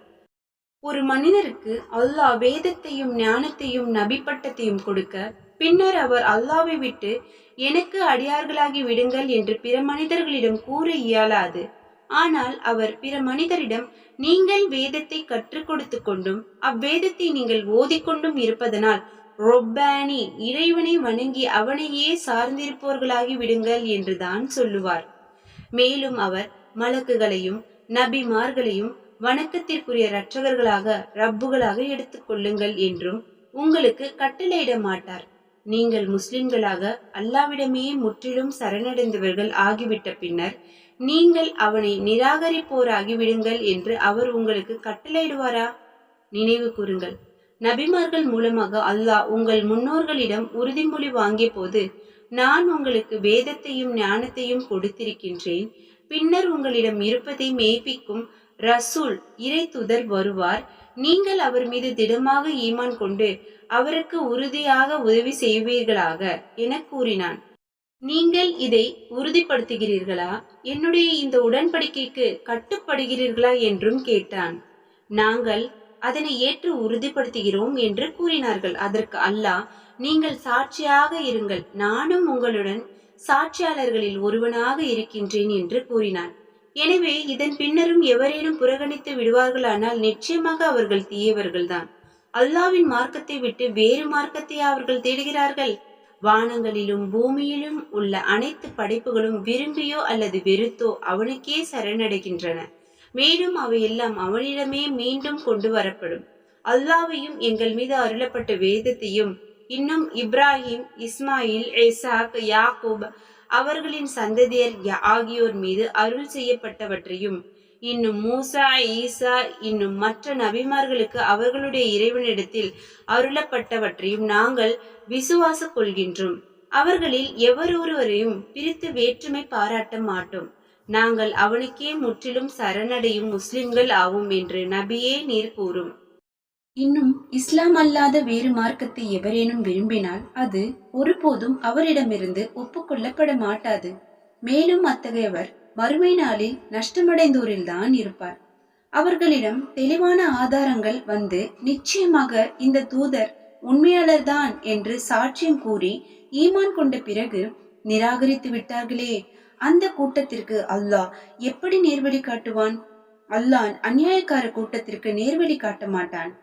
ஒரு மனிதருக்கு அல்லாஹ் வேதத்தையும் ஞானத்தையும் நபி பட்டத்தையும் கொடுக்க பின்னர் அவர் அல்லாவை விட்டு எனக்கு அடியார்களாகி விடுங்கள் என்று பிற மனிதர்களிடம் கூற இயலாது. ஆனால் அவர் பிற மனிதரிடம் நீங்கள் வேதத்தை கற்றுக் கொடுத்து கொண்டும் அவ்வேதத்தை நீங்கள் ஓதிக்கொண்டும் இருப்பதனால் ரொப்பானி இறைவனை வணங்கி அவனையே சார்ந்திருப்பவர்களாகி விடுங்கள் என்றுதான் சொல்லுவார். மேலும் அவர் மலக்குகளையும் நபிமார்களையும் வணக்கத்திற்குரிய இரட்சகர்களாக ரப்புகளாக எடுத்துக் கொள்ளுங்கள் என்றும் உங்களுக்கு கட்டளையிட மாட்டார். நீங்கள் முஸ்லிம்களாக அல்லாவிடமே முற்றிலும் சரணடைந்தவர்கள் ஆகிவிட்ட பின்னர் நீங்கள் அவனை நிராகரிப்போராகிவிடுங்கள் என்று அவர் உங்களுக்கு கட்டளையிடுவாரா? நினைவு கூறுங்கள், நபிமார்கள் மூலமாக அல்லாஹ் உங்கள் முன்னோர்களிடம் உறுதிமொழி வாங்கிய போது, நான் உங்களுக்கு வேதத்தையும் ஞானத்தையும் கொடுத்திருக்கின்றேன், பின்னர் உங்களிடம் இருப்பதை மெய்ப்பிக்கும் ரசூல் இறை தூதர் வருவார், நீங்கள் அவர் மீது திடமாக ஈமான் கொண்டு அவருக்கு உறுதியாக உதவி செய்வீர்களாக என கூறினான். நீங்கள் இதை உறுதிப்படுத்துகிறீர்களா? என்னுடைய இந்த உடன்படிக்கைக்கு கட்டுப்படுகிறீர்களா என்றும் கேட்டான். நாங்கள் அதனை ஏற்று உறுதிப்படுத்துகிறோம் என்று கூறினார்கள். அதற்கு அல்லாஹ், நீங்கள் சாட்சியாக இருங்கள், நானும் உங்களுடன் சாட்சியாளர்களில் ஒருவனாக இருக்கின்றேன் என்று கூறினான். எனவே இதன் பின்னரும் எவரேனும் புறக்கணித்து விடுவார்களானால் நிச்சயமாக அவர்கள் தீயவர்கள்தான். அல்லாவின் மார்க்கத்தை விட்டு வேறு மார்க்கத்தை அவர்கள் தேடுகிறார்கள். வானங்களிலும் பூமியிலும் உள்ள அனைத்து படைப்புகளும் விரும்பியோ அல்லது வெறுத்தோ அவனுக்கே சரணடைகின்றன. மேலும் அவையெல்லாம் அவனிடமே மீண்டும் கொண்டு வரப்படும். அல்லாவையும் எங்கள் மீது அருளப்பட்ட வேதத்தையும் இன்னும் இப்ராஹிம், இஸ்மாயில், இசாக், யாக்கூப் அவர்களின் சந்ததியர் ஆகியோர் மீது அருள் செய்யப்பட்டவற்றையும் இன்னும் மூசா, ஈசா இன்னும் மற்ற நபிமார்களுக்கு அவர்களுடைய இறைவனிடத்தில் அருளப்பட்டவற்றையும் நாங்கள் விசுவாச கொள்கின்றோம். அவர்களில் எவரொருவரையும் பிரித்து வேற்றுமை பாராட்ட மாட்டோம். நாங்கள் அவனுக்கே முற்றிலும் சரணடையும் முஸ்லிம்கள் ஆவோம் என்று நபியே நீர் கூறும். இன்னும் இஸ்லாம் அல்லாத வேறு மார்க்கத்தை எவரேனும் விரும்பினால் அது ஒருபோதும் அவரிடமிருந்து ஒப்புக்கொள்ளப்பட மாட்டாது. மேலும் அத்தகையவர் மறுமை நாளில் நஷ்டமடைந்தோரில்தான் இருப்பார். அவர்களிடம் தெளிவான ஆதாரங்கள் வந்து நிச்சயமாக இந்த தூதர் உண்மையாளர்தான் என்று சாட்சியம் கூறி ஈமான் கொண்ட பிறகு நிராகரித்து விட்டார்களே, அந்த கூட்டத்திற்கு அல்லாஹ் எப்படி நேர்வழி காட்டுவான்? அல்லாஹ் அநியாயக்கார கூட்டத்திற்கு நேர்வழி காட்ட மாட்டான்.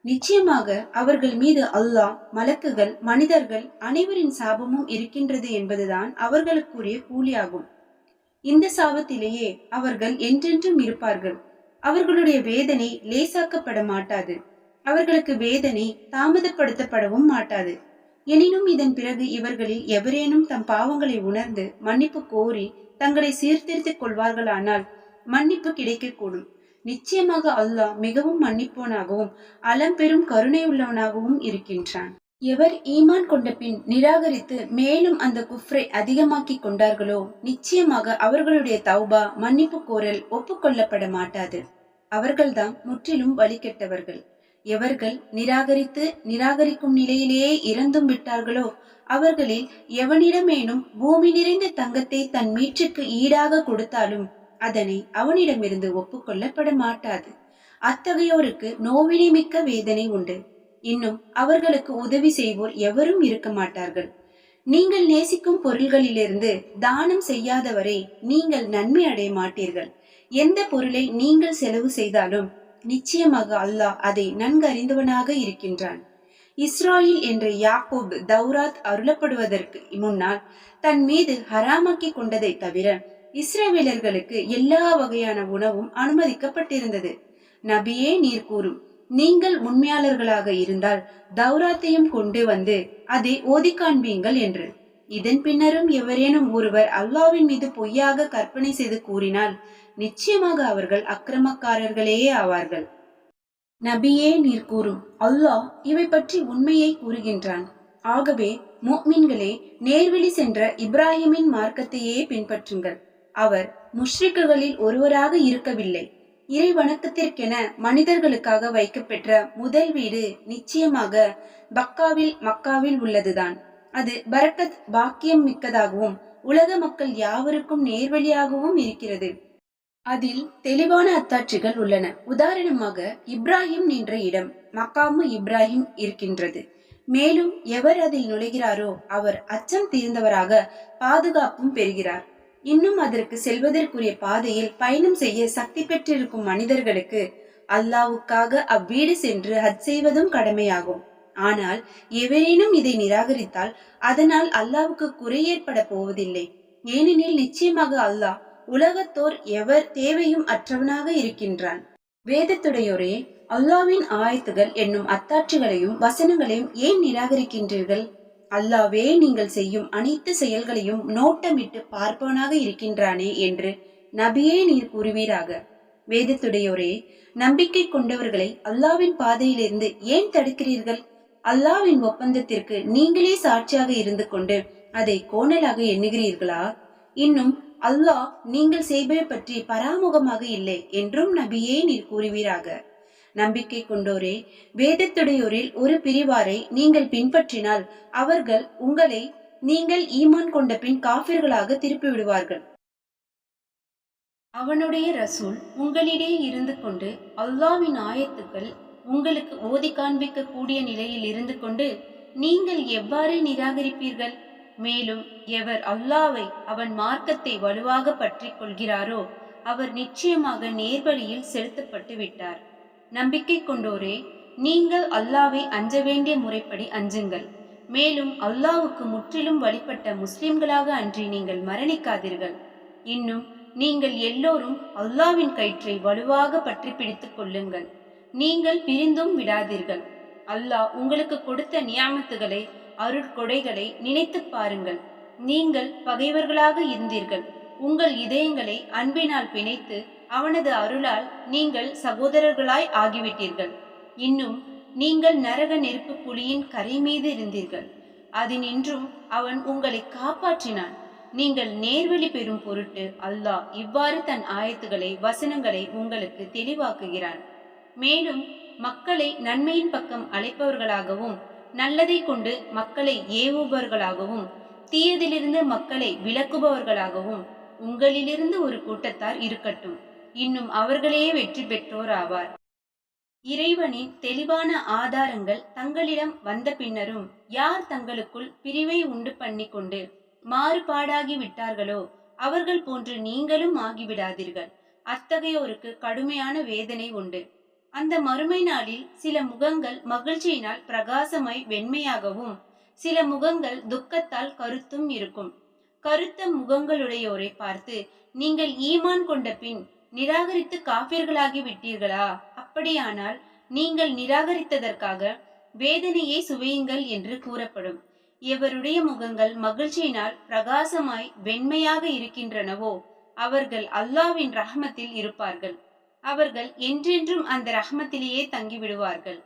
நிச்சயமாக அவர்கள் மீது அல்லாஹ், மலக்குகள், மனிதர்கள் அனைவரின் சாபமும் இருக்கின்றது என்பதுதான் அவர்களுக்குரிய கூலியாகும். இந்த சாபத்திலேயே அவர்கள் என்றென்றும் இருப்பார்கள். அவர்களுடைய வேதனை லேசாக்கப்பட மாட்டாது. அவர்களுக்கு வேதனை தாமதப்படுத்தப்படவும் மாட்டாது. எனினும் இதன் பிறகு இவர்களில் எவரேனும் தம் பாவங்களை உணர்ந்து மன்னிப்பு கோரி தங்களை சீர்திருத்திக் கொள்வார்களானால் மன்னிப்பு கிடைக்கக்கூடும். நிச்சயமாக அல்லாஹ் மிகவும் மன்னிப்போனாகவும் அலம்பெரும் கருணை உள்ளவனாகவும் இருக்கின்றான். எவர் ஈமான் கொண்ட பின் நிராகரித்து மேலும் அந்த குஃப்ரை அதிகமாக்கி கொண்டார்களோ நிச்சயமாக அவர்களுடைய தௌபா, மன்னிப்பு கோரல் ஒப்புக்கொள்ளப்பட மாட்டாது. அவர்கள்தான் முற்றிலும் வழிகெட்டவர்கள். எவர்கள் நிராகரிக்கும் நிலையிலேயே இறந்தும் விட்டார்களோ அவர்களில் எவனிடமேனும் பூமி நிறைந்த தங்கத்தை தன் மீட்சுக்கு ஈடாக கொடுத்தாலும் அதனை அவனிடமிருந்து ஒப்புக்கொள்ளப்பட மாட்டாது. அத்தகையோருக்கு நோவினை மிக்க வேதனை உண்டு. இன்னும் அவர்களுக்கு உதவி செய்வோர் எவரும் இருக்க மாட்டார்கள். நீங்கள் நேசிக்கும் பொருள்களிலிருந்து தானம் செய்யாதவரை நீங்கள் நன்மை அடைய மாட்டீர்கள். எந்த பொருளை நீங்கள் செலவு செய்தாலும் நிச்சயமாக அல்லாஹ் அதை நன்கு அறிந்தவனாக இருக்கின்றான். இஸ்ராயில் என்ற யாக்கூப் தௌராத் அருளப்படுவதற்கு முன்னால் தன் மீது ஹராமாக்கி கொண்டதை தவிர இஸ்ரவேலர்களுக்கு எல்லா வகையான உணவும் அனுமதிக்கப்பட்டிருந்தது. நபியே நீர் கூறும், நீங்கள் உண்மையாளர்களாக இருந்தால் தௌராத்தையும் கொண்டு வந்து அதை ஓதி காண்பீங்கள் என்று. இதன் பின்னரும் எவரேனும் ஒருவர் அல்லாவின் மீது பொய்யாக கற்பனை செய்து கூறினால் நிச்சயமாக அவர்கள் அக்கிரமக்காரர்களே ஆவார்கள். நபியே நீர் கூறும், அல்லாஹ் இவை பற்றி உண்மையை கூறுகின்றான். ஆகவே முஃமின்களே, நேர்வழி சென்ற இப்ராஹிமின் மார்க்கத்தையே பின்பற்றுங்கள். அவர் முஷ்ரிக்குகளில் ஒருவராக இருக்கவில்லை. இறை வணக்கத்திற்கென மனிதர்களுக்காக வைக்கப்பெற்ற முதல் வீடு நிச்சயமாக மக்காவில் உள்ளதுதான். அது பரக்கத், பாக்கியம் மிக்கதாகவும் உலக மக்கள் யாவருக்கும் நேர்வழியாகவும் இருக்கிறது. அதில் தெளிவான அத்தாட்சிகள் உள்ளன. உதாரணமாக இப்ராஹிம் நின்ற இடம் மக்காமு இப்ராஹிம் இருக்கின்றது. மேலும் எவர் அதில் நுழைகிறாரோ அவர் அச்சம் தீர்ந்தவராக பாதுகாப்பும் பெறுகிறார். இன்னும் அதற்கு செல்வதற்குரிய பாதையில் பயணம் செய்ய சக்தி பெற்றிருக்கும் மனிதர்களுக்கு அல்லாவுக்காக அவ்வீடு சென்று ஹஜ் செய்வதும் கடமையாகும். ஆனால் எவரேனும் இதை நிராகரித்தால் அதனால் அல்லாவுக்கு குறை ஏற்பட போவதில்லை. ஏனெனில் நிச்சயமாக அல்லாஹ் உலகத்தோர் எவர் தேவையும் அற்றவனாக இருக்கின்றான். வேதத்துடையோரே, அல்லாவின் ஆயத்துகள் என்னும் அத்தாட்சிகளையும் வசனங்களையும் ஏன் நிராகரிக்கின்றீர்கள்? அல்லாவே நீங்கள் செய்யும் அனைத்து செயல்களையும் நோட்டமிட்டு பார்ப்பவனாக இருக்கின்றானே என்று நபியே நீர் கூறுவீராக. வேதத்துடையோரே, நம்பிக்கை கொண்டவர்களை அல்லாவின் பாதையிலிருந்து ஏன் தடுக்கிறீர்கள்? அல்லாவின் ஒப்பந்தத்திற்கு நீங்களே சாட்சியாக இருந்து கொண்டு அதை கோணலாக எண்ணுகிறீர்களா? இன்னும் அல்லாஹ் நீங்கள் செய்பவை பற்றி பராமுகமாக இல்லை என்றும் நபியே நீர் கூறுவீராக. நம்பிக்கை கொண்டோரே, வேதத்துடையோரில் ஒரு பிரிவாரை நீங்கள் பின்பற்றினால் அவர்கள் உங்களை நீங்கள் ஈமான் கொண்ட பின் காபிர்களாக திருப்பி விடுவார்கள். அவனுடைய ரசூல் உங்களிடையே இருந்து கொண்டு அல்லாவின் ஆயத்துக்கள் உங்களுக்கு ஓதி காண்பிக்க கூடிய நிலையில் இருந்து கொண்டு நீங்கள் எவ்வாறு நிராகரிப்பீர்கள்? மேலும் எவர் அல்லாவை அவன் மார்க்கத்தை வலுவாக பற்றி கொள்கிறாரோ அவர் நிச்சயமாக நேர்வழியில் செலுத்தப்பட்டு விட்டார். நம்பிக்கை கொண்டோரே, நீங்கள் அல்லாவை அஞ்ச வேண்டிய முறைப்படி அஞ்சுங்கள். மேலும் அல்லாவுக்கு முற்றிலும் வழிபட்ட முஸ்லிம்களாக அன்றி நீங்கள் மரணிக்காதீர்கள். இன்னும் நீங்கள் எல்லோரும் அல்லாவின் கயிற்றை வலுவாக பற்றி பிடித்துக் கொள்ளுங்கள். நீங்கள் பிரிந்தும் விடாதீர்கள். அல்லாஹ் உங்களுக்கு கொடுத்த நியாமத்துகளை அருட்கொடைகளை நினைத்து பாருங்கள். நீங்கள் பகைவர்களாக இருந்தீர்கள். உங்கள் இதயங்களை அன்பினால் பிணைத்து அவனது அருளால் நீங்கள் சகோதரர்களாய் ஆகிவிட்டீர்கள். இன்னும் நீங்கள் நரக நெருப்பு புலியின் கரை மீது இருந்தீர்கள். அதனின்றும் அவன் உங்களை காப்பாற்றினான். நீங்கள் நேர்வழி பெறும் பொருட்டு அல்லாஹ் இவ்வாறு தன் ஆயத்துகளை வசனங்களை உங்களுக்கு தெளிவாக்குகிறான். மேலும் மக்களை நன்மையின் பக்கம் அழைப்பவர்களாகவும் நல்லதை கொண்டு மக்களை ஏவுபவர்களாகவும் தீயதிலிருந்து மக்களை விலக்குபவர்களாகவும் உங்களிலிருந்து ஒரு கூட்டத்தார் இருக்கட்டும். இன்னும் அவர்களே வெற்றி பெற்றோர் ஆவார். இறைவனின் தெளிவான ஆதாரங்கள் தங்களிடம் வந்த பின்னரும் யார் தங்களுக்குள் பிரிவை உண்டு பண்ணி கொண்டு மாறுபாடாகி விட்டார்களோ அவர்கள் போன்று நீங்களும் ஆகிவிடாதீர்கள். அத்தகையோருக்கு கடுமையான வேதனை உண்டு. அந்த மறுமை நாளில் சில முகங்கள் மகிழ்ச்சியினால் பிரகாசமாய் வெண்மையாகவும் சில முகங்கள் துக்கத்தால் கருத்தும் இருக்கும். கருத்த முகங்களுடையோரை பார்த்து நீங்கள் ஈமான் கொண்ட பின் நிராகரித்து காபிர்களாகி விட்டீர்களா? அப்படியானால் நீங்கள் நிராகரித்ததற்காக வேதனையை சுவையுங்கள் என்று கூறப்படும். எவருடைய முகங்கள் மகிழ்ச்சியினால் பிரகாசமாய் வெண்மையாக இருக்கின்றனவோ அவர்கள் அல்லாவின் ரஹ்மத்தில் இருப்பார்கள். அவர்கள் என்றென்றும் அந்த ரஹ்மத்திலேயே தங்கிவிடுவார்கள்.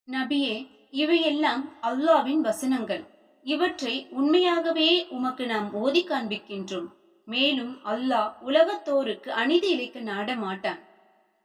நபியே, இவையெல்லாம் அல்லாவின் வசனங்கள். இவற்றை உண்மையாகவே உமக்கு நாம் ஓதி காண்பிக்கின்றோம். மேலும் அல்லாஹ் உலகத்தோருக்கு அநீதி இழைக்க நாட மாட்டான்.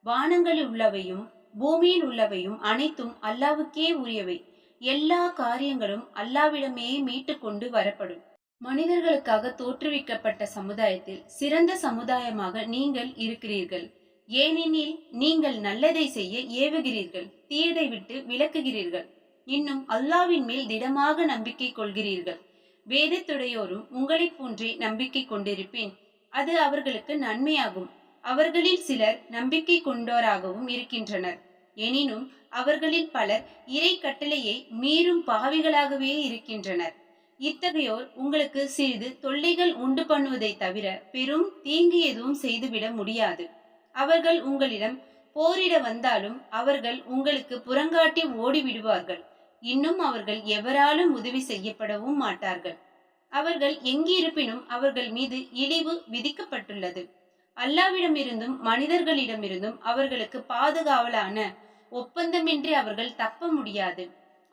வானங்களில் உள்ளவையும் பூமியில் உள்ளவையும் அனைத்தும் அல்லாவுக்கே உரியவை. எல்லா காரியங்களும் அல்லாவிடமே மீட்டு கொண்டு வரப்படும். மனிதர்களுக்காக தோற்றுவிக்கப்பட்ட சமுதாயத்தில் சிறந்த சமுதாயமாக நீங்கள் இருக்கிறீர்கள். ஏனெனில் நீங்கள் நல்லதை செய்ய ஏவுகிறீர்கள், தீயதை விட்டு விலக்குகிறீர்கள். இன்னும் அல்லாவின் மேல் திடமாக நம்பிக்கை கொள்கிறீர்கள். வேதத்துடையோரும் உங்களை போன்றே நம்பிக்கை கொண்டிருப்பேன் அது அவர்களுக்கு நன்மையாகும். அவர்களில் சிலர் நம்பிக்கை கொண்டோராகவும் இருக்கின்றனர். எனினும் அவர்களில் பலர் இறை கட்டளையை மீறும் பாவிகளாகவே இருக்கின்றனர். இத்தகையோர் உங்களுக்கு சிறிது தொல்லைகள் உண்டு பண்ணுவதை தவிர பெரும் தீங்கு எதுவும் செய்துவிட முடியாது. அவர்கள் உங்களிடம் போரிட வந்தாலும் அவர்கள் உங்களுக்கு புறங்காட்டி ஓடிவிடுவார்கள். இன்னும் அவர்கள் எவராலும் உதவி செய்யப்படவும் மாட்டார்கள். அவர்கள் எங்கிருப்பினும் அவர்கள் மீது இழிவு விதிக்கப்பட்டுள்ளது. அல்லாவிடமிருந்தும் மனிதர்களிடமிருந்தும் அவர்களுக்கு பாதுகாவலான ஒப்பந்தமின்றி அவர்கள் தப்ப முடியாது.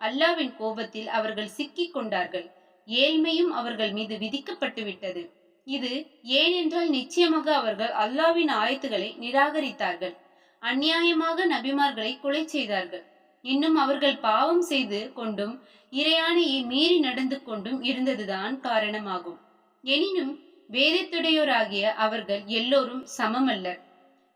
அல்லாவின் கோபத்தில் அவர்கள் சிக்கிக் கொண்டார்கள். ஏழ்மையும் அவர்கள் மீது விதிக்கப்பட்டு விட்டது. இது ஏனென்றால் நிச்சயமாக அவர்கள் அல்லாவின் ஆயத்துகளை நிராகரித்தார்கள். அநியாயமாக நபிமார்களை கொலை செய்தார்கள். இன்னும் அவர்கள் பாவம் செய்து கொண்டும் இறையாணையை மீறி நடந்து கொண்டும் இருந்ததுதான் காரணமாகும். எனினும் வேதத்துடையோராகிய அவர்கள் எல்லோரும் சமமல்லர்.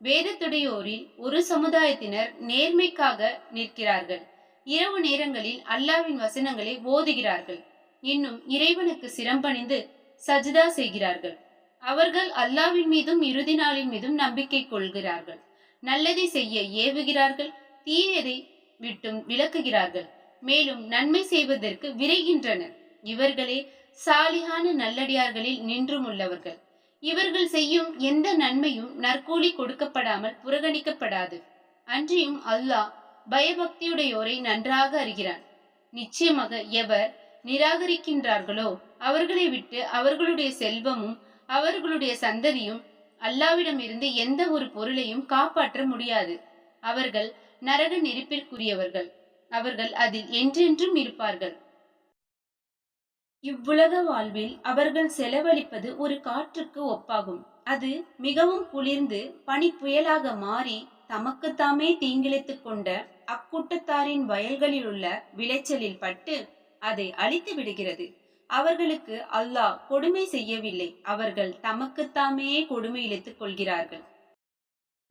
வேதத்துடையோரில் ஒரு சமுதாயத்தினர் நேர்மைக்காக நிற்கிறார்கள். இரவு நேரங்களில் அல்லாவின் வசனங்களை ஓதுகிறார்கள். இன்னும் இறைவனுக்கு சிரம்பணிந்து சஜ்தா செய்கிறார்கள். அவர்கள் அல்லாவின் மீதும் இறுதி நாளின் மீதும் நம்பிக்கை கொள்கிறார்கள். நல்லதை செய்ய ஏவுகிறார்கள், தீயதை விட்டும் விலக்குகிறார்கள். மேலும் நன்மை செய்வதற்கு விரைகின்றனர். இவர்களே சாலிகான நல்லடியார்களில் நின்றும் உள்ளவர்கள். இவர்கள் செய்யும் எந்த நன்மையும் நற்கூலி கொடுக்கப்படாமல் புறக்கணிக்கப்படாது. அன்றியும் அல்லாஹ் பயபக்தியுடையோரை நன்றாக அறிகிறான். நிச்சயமாக எவர் நிராகரிக்கின்றார்களோ அவர்களை விட்டு அவர்களுடைய செல்வமும் அவர்களுடைய சந்ததியும் அல்லாவிடமிருந்து எந்த ஒரு பொருளையும் காப்பாற்ற முடியாது. அவர்கள் நரக நெருப்பிற்குரியவர்கள். அவர்கள் அதில் என்றென்றும் இருப்பார்கள். இவ்வுலக வாழ்வில் அவர்கள் செலவழிப்பது ஒரு காற்றுக்கு ஒப்பாகும். அது மிகவும் குளிர்ந்து பனி புயலாக மாறி தமக்குத்தாமே தீங்கிழைத்துக் கொண்ட அக்கூட்டத்தாரின் வயல்களில் உள்ள விளைச்சலில் பட்டு அதை அழித்து விடுகிறது. அவர்களுக்கு அல்லாஹ் கொடுமை செய்யவில்லை, அவர்கள் தமக்குத்தாமே கொடுமை இழைத்துக் கொள்கிறார்கள்.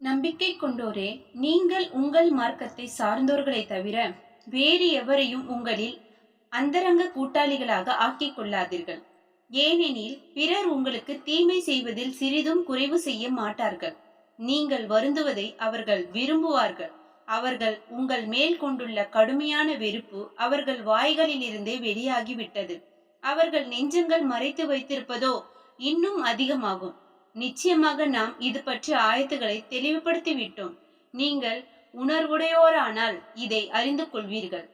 நம்பிக்கை கொண்டோரே, நீங்கள் உங்கள் மார்க்கத்தை சார்ந்தோர்களை தவிர வேறு எவரையும் உங்களில் அந்தரங்க கூட்டாளிகளாக ஆக்கிக் கொள்ளாதீர்கள். ஏனெனில் பிறர் உங்களுக்கு தீமை செய்வதில் சிறிதும் குறைவு செய்ய மாட்டார்கள். நீங்கள் வருந்துவதை அவர்கள் விரும்புவார்கள். அவர்கள் உங்கள் மேல் கொண்டுள்ள கடுமையான வெறுப்பு அவர்கள் வாய்களில் இருந்தே வெளியாகிவிட்டது. அவர்கள் நெஞ்சங்கள் மறைத்து வைத்திருப்பதோ இன்னும் அதிகமாகும். நிச்சயமாக நாம் இது பற்றிய ஆயத்துக்களை தெளிவுபடுத்தி விட்டோம். நீங்கள் உணர்வுடையோரானால் இதை அறிந்து கொள்வீர்கள்.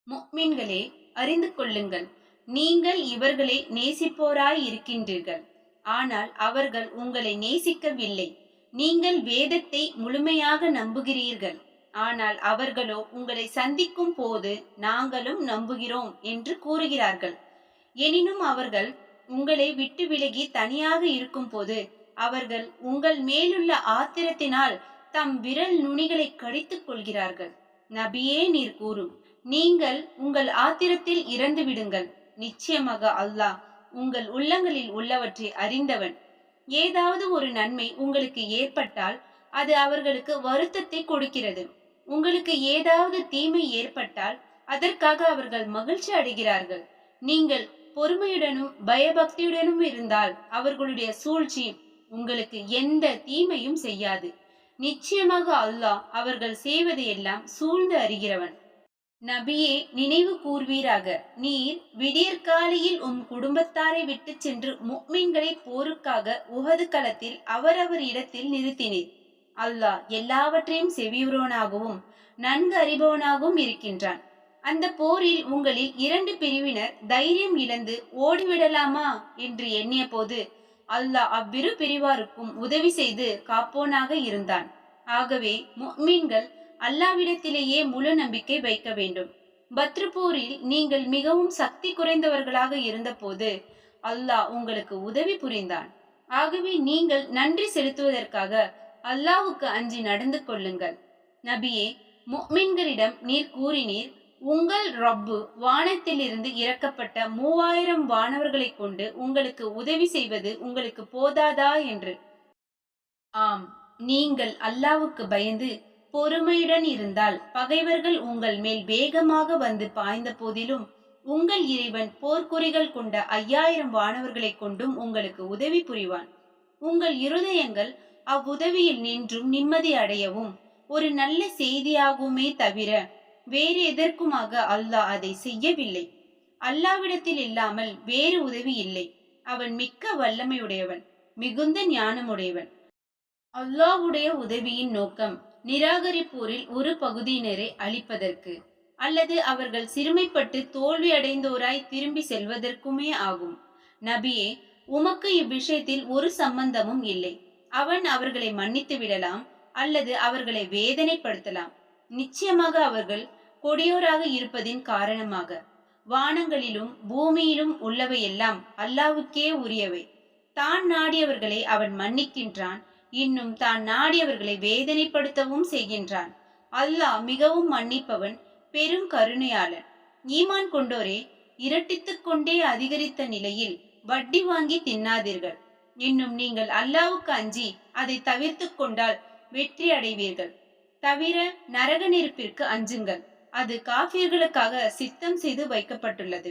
முஃமின்களே, அறிந்து கொள்ளுங்கள், நீங்கள் இவர்களை நேசிப்போராய் இருக்கின்றீர்கள். ஆனால் அவர்கள் உங்களை நேசிக்கவில்லை. நீங்கள் வேதத்தை முழுமையாக நம்புகிறீர்கள். ஆனால் அவர்களோ உங்களை சந்திக்கும் போது நாங்களும் நம்புகிறோம் என்று கூறுகிறார்கள். எனினும் அவர்கள் உங்களை விட்டு விலகி தனியாக இருக்கும் போது அவர்கள் உங்கள் மேலுள்ள ஆத்திரத்தினால் தம் விரல் நுனிகளை கடித்துக் கொள்கிறார்கள். நபியே, நீர் கூறும், நீங்கள் உங்கள் ஆத்திரத்தில் இறந்து விடுங்கள். நிச்சயமாக அல்லாஹ் உங்கள் உள்ளங்களில் உள்ளவற்றை அறிந்தவன். ஏதாவது ஒரு நன்மை உங்களுக்கு ஏற்பட்டால் அது அவர்களுக்கு வருத்தத்தை கொடுக்கிறது. உங்களுக்கு ஏதாவது தீமை ஏற்பட்டால் அதற்காக அவர்கள் மகிழ்ச்சி அடைகிறார்கள். நீங்கள் பொறுமையுடனும் பயபக்தியுடனும் இருந்தால் அவர்களுடைய சூழ்ச்சி உங்களுக்கு எந்த தீமையும் செய்யாது. நிச்சயமாக அல்லாஹ் அவர்கள் செய்வதையெல்லாம் சூழ்ந்து அறிகிறவன். நபியே, நினைவு கூர்வீராக, நீர் விடியற்காலையில் குடும்பத்தாரை விட்டு சென்று முஃமின்களை போருக்காக உஹது களத்தில் அவரவர் இடத்தில் நிறுத்தினீர். அல்லாஹ் எல்லாவற்றையும் செவியுறவனாகவும் நன்கு அறிபவனாகவும் இருக்கின்றான். அந்த போரில் உங்களில் 2 பிரிவினர் தைரியம் இழந்து ஓடிவிடலாமா என்று எண்ணிய போது அல்லாஹ் அவ்விரு பிரிவாருக்கும் உதவி செய்து காப்போனாக இருந்தான். ஆகவே முஃமின்கள் அல்லாவிடத்திலேயே முழு நம்பிக்கை வைக்க வேண்டும். பத்ரு போரில் நீங்கள் மிகவும் சக்தி குறைந்தவர்களாக இருந்த போது அல்லாஹ் உங்களுக்கு உதவி புரிந்தான். ஆகவே நீங்கள் நன்றி செலுத்துவதற்காக அல்லாஹ்வுக்கு அஞ்சி நடந்து கொள்ளுங்கள். நபியே, முஃமின்களிடம் நீர் கூறினீர், உங்கள் ரப்பு வானத்திலிருந்து இறக்கப்பட்ட 3000 வானவர்களை கொண்டு உங்களுக்கு உதவி செய்வது உங்களுக்கு போதாதா என்று. ஆம், நீங்கள் அல்லாஹ்வுக்கு பயந்து பொறுமையுடன் இருந்தால் பகைவர்கள் உங்கள் மேல் வேகமாக வந்து பாய்ந்த போதிலும் உங்கள் இறைவன் போர்க்குறிகள் கொண்ட 5000 வானவர்களை கொண்டும் உங்களுக்கு உதவி புரிவான். உங்கள் இருதயங்கள் அவ்வுதவியில் நின்றும் நிம்மதி அடையவும் ஒரு நல்ல செய்தியாகுமே தவிர வேறு எதற்குமாக அல்லாஹ் அதை செய்யவில்லை. அல்லாவிடத்தில் இல்லாமல் வேறு உதவி இல்லை. அவன் மிக்க வல்லமையுடையவன், மிகுந்த ஞானமுடையவன். அல்லாஹ்வுடைய உதவியின் நோக்கம் நிராகரிப்போரில் ஒரு பகுதியினரை அழிப்பதற்கு அல்லது அவர்கள் சிறுமைப்பட்டு தோல்வி அடைந்தோராய் திரும்பி செல்வதற்குமே ஆகும். நபியே, உமக்கு இவ்விஷயத்தில் ஒரு சம்பந்தமும் இல்லை. அவன் அவர்களை மன்னித்து விடலாம் அல்லது அவர்களை வேதனைப்படுத்தலாம். நிச்சயமாக அவர்கள் கொடியோராக இருப்பதின் காரணமாக வானங்களிலும் பூமியிலும் உள்ளவையெல்லாம் அல்லாஹ்வுக்கே உரியவை. தான் நாடியவர்களை அவன் மன்னிக்கின்றான், இன்னும் தான் நாடியவர்களை வேதனைப்படுத்தவும் செய்கின்றான். அல்லாஹ் மிகவும் மன்னிப்பவன், பெரும் கருணையாளன். ஈமான் கொண்டோரே, இரட்டித்துக் கொண்டே அதிகரித்த நிலையில் வட்டி வாங்கி தின்னாதீர்கள். இன்னும் நீங்கள் அல்லாஹ்வுக்கு அஞ்சி அதை தவிர்த்து கொண்டால் வெற்றி அடைவீர்கள். தவிர நரக நெருப்பிற்கு அஞ்சுங்கள். அது காஃபிர்களுக்காக சித்தம் செய்து வைக்கப்பட்டுள்ளது.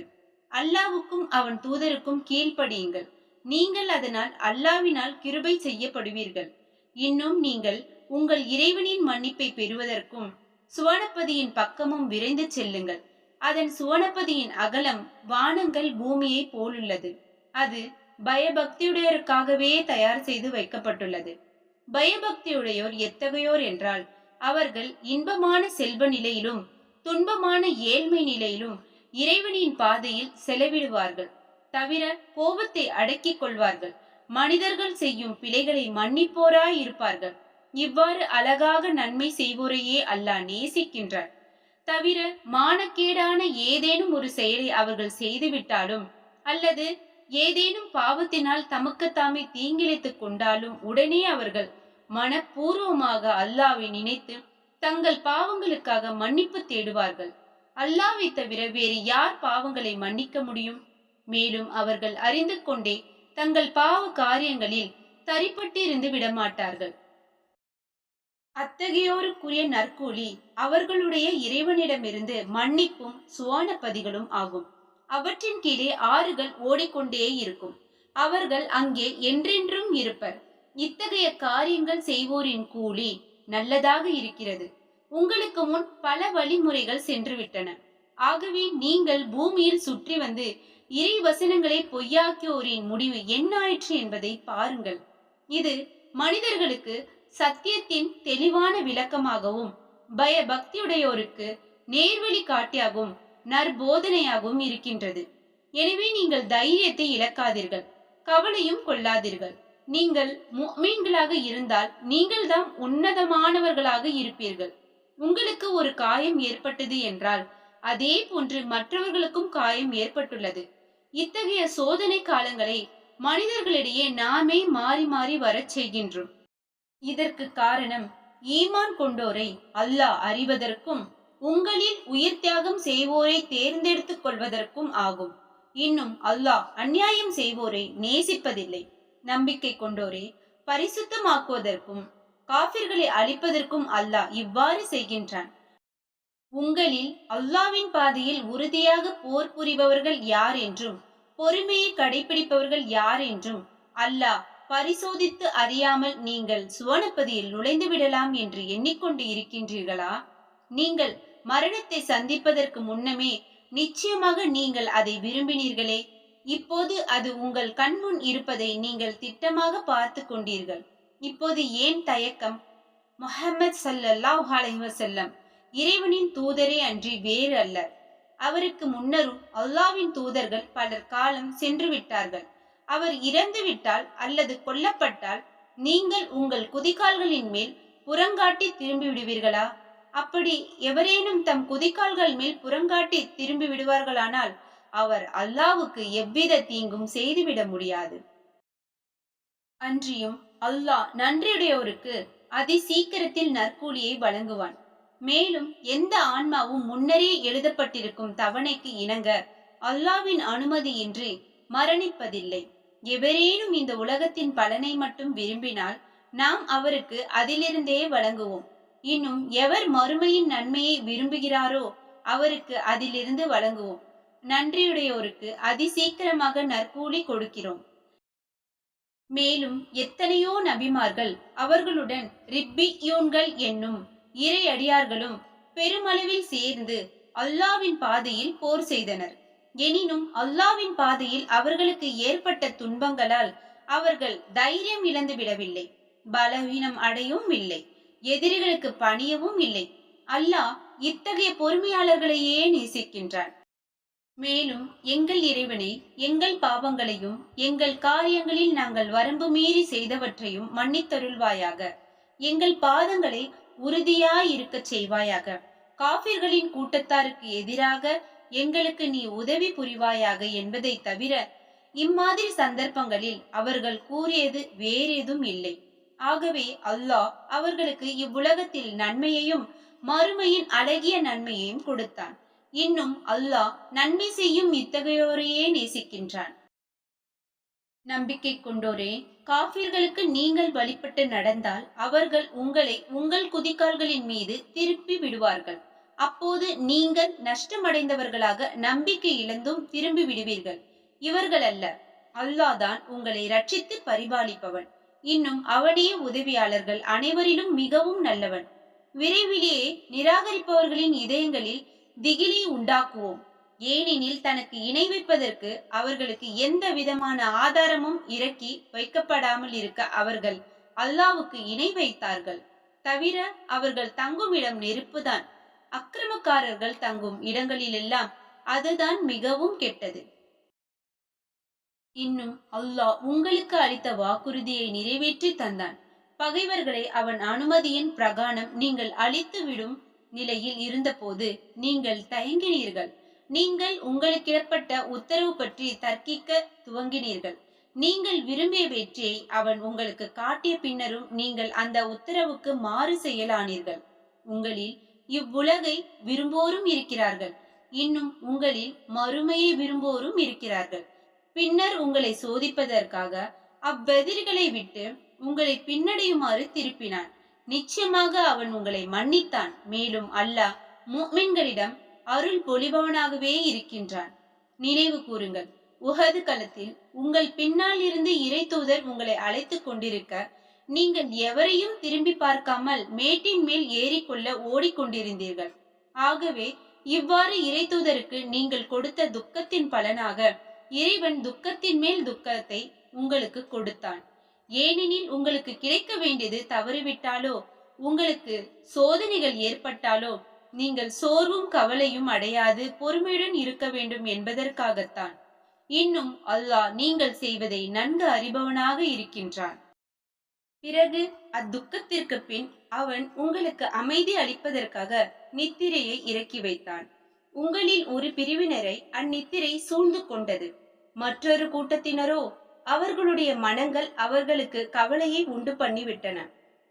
அல்லாவுக்கும் அவன் தூதருக்கும் கீழ்ப்படியுங்கள். நீங்கள் அதனால் அல்லாவினால் கிருபை செய்யப்படுவீர்கள். இன்னும் நீங்கள் உங்கள் இறைவனின் மன்னிப்பை பெறுவதற்கும் சுவனப்பதியின் பக்கமும் விரைந்து செல்லுங்கள். அதன் சுவனப்பதியின் அகலம் வானங்கள் பூமியை போலுள்ளது. அது பயபக்தியுடையோருக்காகவே தயார் செய்து வைக்கப்பட்டுள்ளது. பயபக்தியுடையோர் எத்தகையோர் என்றால், அவர்கள் இன்பமான செல்வ நிலையிலும் துன்பமான ஏழ்மை நிலையிலும் இறைவனின் பாதையில் செலவிடுவார்கள். தவிர கோபத்தை அடக்கிக் கொள்வார்கள். மனிதர்கள் செய்யும் பிழைகளை மன்னிப்போராய் இருப்பார்கள். இவ்வாறு அழகாக நன்மை செய்வோரையே அல்லாஹ் நேசிக்கின்றார். தவிர மானக்கேடான ஏதேனும் ஒரு செயலை அவர்கள் செய்துவிட்டாலும் அல்லது ஏதேனும் பாவத்தினால் தமக்குத்தாமே தீங்கிழைத்துக் கொண்டாலும் உடனே அவர்கள் மனப்பூர்வமாக அல்லாவை நினைத்து தங்கள் பாவங்களுக்காக மன்னிப்பு தேடுவார்கள். அல்லாவை தவிர வேறு யார் பாவங்களை மன்னிக்க முடியும்? மேலும் அவர்கள் அறிந்து கொண்டே தங்கள் பாவ காரியங்களில் தரிப்பட்டிருந்து விடமாட்டார்கள். அத்தகையோருக்குரிய நற்கூலி அவர்களுடைய இறைவனிடமிருந்து மன்னிப்பும் சுவானப்பதிகளும் ஆகும். அவற்றின் கீழே ஆறுகள் ஓடிக்கொண்டே இருக்கும். அவர்கள் அங்கே என்றென்றும் இருப்பர். இத்தகைய காரியங்கள் செய்வோரின் கூலி நல்லதாக இருக்கிறது. உங்களுக்கு முன் பல வழிமுறைகள் சென்றுவிட்டன. ஆகவே நீங்கள் பூமியில் சுற்றி வந்து இறை வசனங்களை பொய்யாக்கியோரின் முடிவு என்னாயிற்று என்பதை பாருங்கள். இது மனிதர்களுக்கு சத்தியத்தின் தெளிவான விளக்கமாகவும் பயபக்தியுடையோருக்கு நேர்வழி காட்டியாகவும் நற்போதனையாகவும் இருக்கின்றது. எனவே நீங்கள் தைரியத்தை இழக்காதீர்கள், கவலையும் கொள்ளாதீர்கள். நீங்கள் முஃமின்களாக இருந்தால் நீங்கள்தான் உன்னதமானவர்களாக இருப்பீர்கள். உங்களுக்கு ஒரு காயம் ஏற்பட்டது என்றால் அதே போன்று மற்றவர்களுக்கும் காயம் ஏற்பட்டுள்ளது. இத்தகைய சோதனை காலங்களை மனிதர்களிடையே நாமே மாறி மாறி வரச் செய்கின்றோம். இதற்கு காரணம் ஈமான் கொண்டோரை அல்லாஹ் அறிவதற்கும் உங்களில் உயிர் தியாகம் செய்வோரை தேர்ந்தெடுத்துக் கொள்வதற்கும் ஆகும். இன்னும் அல்லாஹ் அநியாயம் செய்வோரை நேசிப்பதில்லை. நம்பிக்கை கொண்டோரை பரிசுத்தமாக்குவதற்கும் காபிர்களை அழிப்பதற்கும் அல்லாஹ் இவ்வாறு செய்கின்றான். உங்களில் அல்லாவின் பாதையில் உறுதியாக போர் புரிபவர்கள் யார் என்றும் பொறுமையை கடைபிடிப்பவர்கள் யார் என்றும் அல்லாஹ் பரிசோதித்து அறியாமல் நீங்கள் சுவனப்பதியில் நுழைந்து விடலாம் என்று எண்ணிக்கொண்டு இருக்கின்றீர்களா? நீங்கள் மரணத்தை சந்திப்பதற்கு முன்னமே நிச்சயமாக நீங்கள் அதை விரும்பினீர்களே. இப்போது அது உங்கள் கண்முன் இருப்பதை நீங்கள் திட்டமாக பார்த்து கொண்டீர்கள். இப்போது ஏன் தயக்கம்? முஹம்மது ஸல்லல்லாஹு அலைஹி வஸல்லம் இறைவனின் தூதரே அன்றி வேறு அல்ல. அவருக்கு முன்னரும் அல்லாவின் தூதர்கள் பலர் காலம் சென்று விட்டார்கள். அவர் இறந்து விட்டால் அல்லது கொல்லப்பட்டால் நீங்கள் உங்கள் குதிகால்களின் மேல் புறங்காட்டி திரும்பி விடுவீர்களா? அப்படி எவரேனும் தம் குதிகால்கள் மேல் புறங்காட்டி திரும்பி விடுவார்களானால் அவர் அல்லாவுக்கு எவ்வித தீங்கும் செய்துவிட முடியாது. அன்றியும் அல்லாஹ் நன்றியுடையோருக்கு அதி சீக்கிரத்தில் நற்கூலியை வழங்குவான். மேலும் எந்த ஆன்மாவும் முன்னரே எழுதப்பட்டிருக்கும் தவணைக்கு இணங்க அல்லாவின் அனுமதியின்றி மரணிப்பதில்லை. எவரேனும் இந்த உலகத்தின் பலனை மட்டும் விரும்பினால் நாம் அவருக்கு அதிலிருந்தே வழங்குவோம். இன்னும் எவர் மறுமையின் நன்மையை விரும்புகிறாரோ அவருக்கு அதிலிருந்து வழங்குவோம். நன்றியுடையோருக்கு அதிசீக்கிரமாக நற்கூலி கொடுக்கிறோம். மேலும் எத்தனையோ நபிமார்கள் அவர்களுடன் ரிப்பியூன்கள் என்னும் இறை அடியார்களும் பெருமளவில் சேர்ந்து அல்லாவின் பாதையில் போர் செய்தனர். எனினும் அல்லாவின் பாதையில் அவர்களுக்கு ஏற்பட்ட துன்பங்களால் அவர்கள் தைரியம் இழந்து விடவில்லை, பலவீனம் அடையவும் இல்லை, எதிரிகளுக்கு பணியவும் இல்லை. அல்லாஹ் இத்தகைய பொறுமையாளர்களையே நேசிக்கின்றான். மேலும் எங்கள் இறைவனே, எங்கள் பாவங்களையும் எங்கள் காரியங்களில் நாங்கள் வரம்பு மீறி செய்தவற்றையும் மன்னித்தருள்வாயாக. எங்கள் பாதங்களை உறுதியாயிருக்க செய்வாயாக. காபிர்களின் கூட்டத்தாருக்கு எதிராக எங்களுக்கு நீ உதவி புரிவாயாக என்பதை தவிர இம்மாதிரி சந்தர்ப்பங்களில் அவர்கள் கூறியது வேறேதும் இல்லை. ஆகவே அல்லாஹ் அவர்களுக்கு இவ்வுலகத்தில் நன்மையையும் மறுமையின் அழகிய நன்மையையும் கொடுத்தான். இன்னும் அல்லாஹ் நன்மை செய்யும் இத்தகையோரையே நேசிக்கின்றான். நம்பிக்கை கொண்டோரே, காபிர்களுக்கு நீங்கள் வழிபட்டு நடந்தால் அவர்கள் உங்களை உங்கள் குதிகால்களின் மீது திருப்பி விடுவார்கள். அப்போது நீங்கள் நஷ்டமடைந்தவர்களாக நம்பிக்கை இழந்தும் திரும்பி விடுவீர்கள். இவர்கள் அல்ல, அல்லாஹ் தான் உங்களை ரட்சித்து பரிபாலிப்பவன். இன்னும் அவனே உதவியாளர்கள் அனைவரிலும் மிகவும் நல்லவன். விரைவிலேயே நிராகரிப்பவர்களின் இதயங்களில் திகிலை உண்டாக்குவோம். ஏனெனில் தனக்கு இணை வைப்பதற்கு அவர்களுக்கு எந்த விதமான ஆதாரமும் இறக்கி வைக்கப்படாமல் இருக்க அவர்கள் அல்லாவுக்கு இணை வைத்தார்கள். தவிர அவர்கள் தங்கும் இடம் நெருப்புதான். அக்கிரமக்காரர்கள் தங்கும் இடங்களிலெல்லாம் அதுதான் மிகவும் கெட்டது. இன்னும் அல்லாஹ் உங்களுக்கு அளித்த வாக்குறுதியை நிறைவேற்றி தந்தான். பகைவர்களை அவன் அனுமதியின் பிரகாரம் நீங்கள் அழித்து விடும் நிலையில் இருந்தபோது நீங்கள் தயங்கினீர்கள். நீங்கள் உங்களுக்கிடப்பட்ட உத்தரவு பற்றி தர்க்கிக்க துவங்கினீர்கள். நீங்கள் விரும்பிய வெற்றியை அவன் உங்களுக்கு காட்டிய பின்னரும் நீங்கள் அந்த உத்தரவுக்கு மாறு செயலானீர்கள். உங்களில் இவ்வுலகை விரும்போரும் இருக்கிறார்கள், இன்னும் உங்களில் மறுமையை விரும்போரும் இருக்கிறார்கள். பின்னர் உங்களை சோதிப்பதற்காக அவ்வெதிரிகளை விட்டு உங்களை பின்னடையுமாறு திருப்பினான். நிச்சயமாக அவன் உங்களை மன்னித்தான். மேலும் அல்லாஹ் முஃமின்களிடம் அருள் பொழிபவனாகவே இருக்கின்றான். நினைவு கூறுங்கள், உஹது களத்தில் உங்கள் பின்னால் இருந்து இறை தூதர் உங்களை அழைத்துக் கொண்டிருக்க நீங்கள் எவரையும் திரும்பி பார்க்காமல் மேட்டின் மேல் ஏறிக்கொள்ள ஓடிக்கொண்டிருந்தீர்கள். ஆகவே இவ்வாறு இறை தூதருக்கு நீங்கள் கொடுத்த துக்கத்தின் பலனாக இறைவன் துக்கத்தின் மேல் துக்கத்தை உங்களுக்கு கொடுத்தான். ஏனெனில் உங்களுக்கு கிடைக்க வேண்டியது தவறிவிட்டாலோ உங்களுக்கு சோதனைகள் ஏற்பட்டாலோ நீங்கள் சோர்வும் கவலையும் அடையாது பொறுமையுடன் இருக்க வேண்டும் என்பதற்காகத்தான். இன்னும் அல்லாஹ் நீங்கள் செய்வதை நன்கு அறிபவனாக இருக்கின்றான். பிறகு அத்துக்கத்திற்கு பின் அவன் உங்களுக்கு அமைதி அளிப்பதற்காக நித்திரையை இறக்கி வைத்தான். உங்களில் ஒரு பிரிவினரை அந்நித்திரை சூழ்ந்து கொண்டது. மற்றொரு கூட்டத்தினரோ அவர்களுடைய மனங்கள் அவர்களுக்கு கவலையை உண்டு பண்ணிவிட்டன.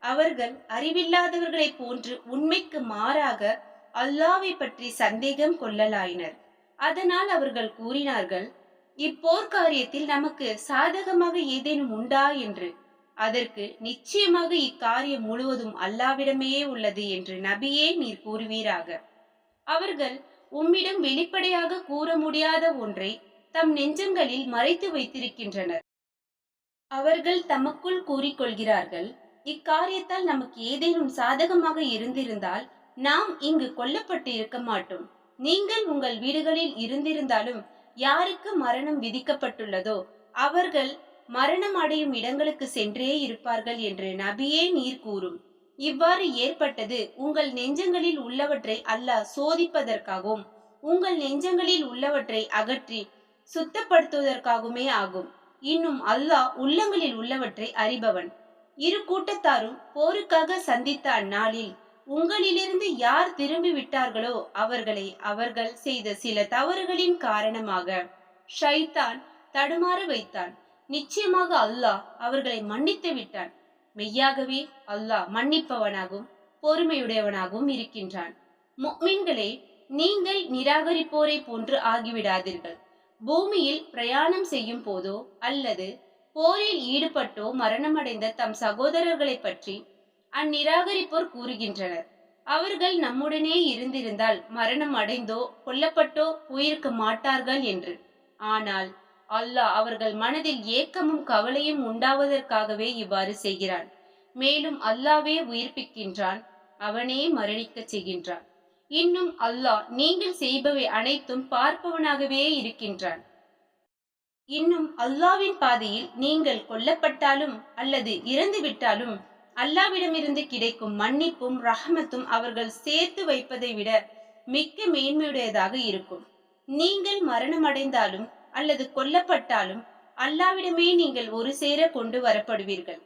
அவர்கள் அறிவில்லாதவர்களைப் போன்று உண்மைக்கு மாறாக அல்லாவை பற்றி சந்தேகம் கொள்ளலாயினர். அதனால் அவர்கள் கூறினார்கள், இப்போர் காரியத்தில் நமக்கு சாதகமாக ஏதேனும் உண்டா என்று. அதற்கு நிச்சயமாக இக்காரியம் முழுவதும் அல்லாவிடமே உள்ளது என்று நபியே நீர் கூறுவீராக. அவர்கள் உம்மிடம் வெளிப்படையாக கூற முடியாத ஒன்றை தம் நெஞ்சங்களில் மறைத்து வைத்திருக்கின்றனர். அவர்கள் தமக்குள் கூறிக்கொள்கிறார்கள், இக்காரியத்தால் நமக்கு ஏதேனும் சாதகமாக இருந்திருந்தால் நாம் இங்கு கொல்லப்பட்டு இருக்க மாட்டோம். நீங்கள் உங்கள் வீடுகளில் இருந்திருந்தாலும் யாருக்கு மரணம் விதிக்கப்பட்டுள்ளதோ அவர்கள் மரணம் அடையும் இடங்களுக்கு சென்றே இருப்பார்கள் என்று நபியே நீர் கூறும். இவ்வாறு ஏற்பட்டது உங்கள் நெஞ்சங்களில் உள்ளவற்றை அல்லாஹ் சோதிப்பதற்காகவும் உங்கள் நெஞ்சங்களில் உள்ளவற்றை அகற்றி சுத்தப்படுத்துவதற்காகவுமே ஆகும். இன்னும் அல்லாஹ் உள்ளங்களில் உள்ளவற்றை அறிபவன். இரு கூட்டத்தாரும் போருக்காக சந்தித்த அந்நாளில் உங்களிலிருந்து யார் திரும்பி விட்டார்களோ அவர்களை அவர்கள் செய்த சில தவறுகளின் காரணமாக ஷைத்தான் தடுமாற வைத்தான். நிச்சயமாக அல்லாஹ் அவர்களை மன்னித்து விட்டான். மெய்யாகவே அல்லாஹ் மன்னிப்பவனாகவும் பொறுமையுடையவனாகவும் இருக்கின்றான். முஃமின்களே, நீங்கள் நிராகரிப்போரை போன்று ஆகிவிடாதீர்கள். பூமியில் பிரயாணம் செய்யும் போதோ அல்லது போரில் ஈடுபட்டோ மரணமடைந்த தம் சகோதரர்களை பற்றி அந்நிராகரிப்போர் கூறுகின்றனர், அவர்கள் நம்முடனே இருந்திருந்தால் மரணம் அடைந்தோ கொல்லப்பட்டோ போயிருக்க மாட்டார்கள் என்று. ஆனால் அல்லாஹ் அவர்கள் மனதில் ஏக்கமும் கவலையும் உண்டாவதற்காகவே இவ்வாறு செய்கிறான். மேலும் அல்லாவே உயிர்ப்பிக்கின்றான், அவனே மரணிக்க செய்கின்றான். இன்னும் அல்லாஹ் நீங்கள் செய்பவை அனைத்தும் பார்ப்பவனாகவே இருக்கின்றான். இன்னும் அல்லாவின் பாதையில் நீங்கள் கொல்லப்பட்டாலும் அல்லது இறந்து விட்டாலும் அல்லாவிடமிருந்து கிடைக்கும் மன்னிப்பும் ரஹமத்தும் அவர்கள் சேர்த்து வைப்பதை விட மிக்க மேன்மையுடையதாக இருக்கும். நீங்கள் மரணமடைந்தாலும் அல்லது கொல்லப்பட்டாலும் அல்லாவிடமே நீங்கள் ஒரு சேர கொண்டு வரப்படுவீர்கள்.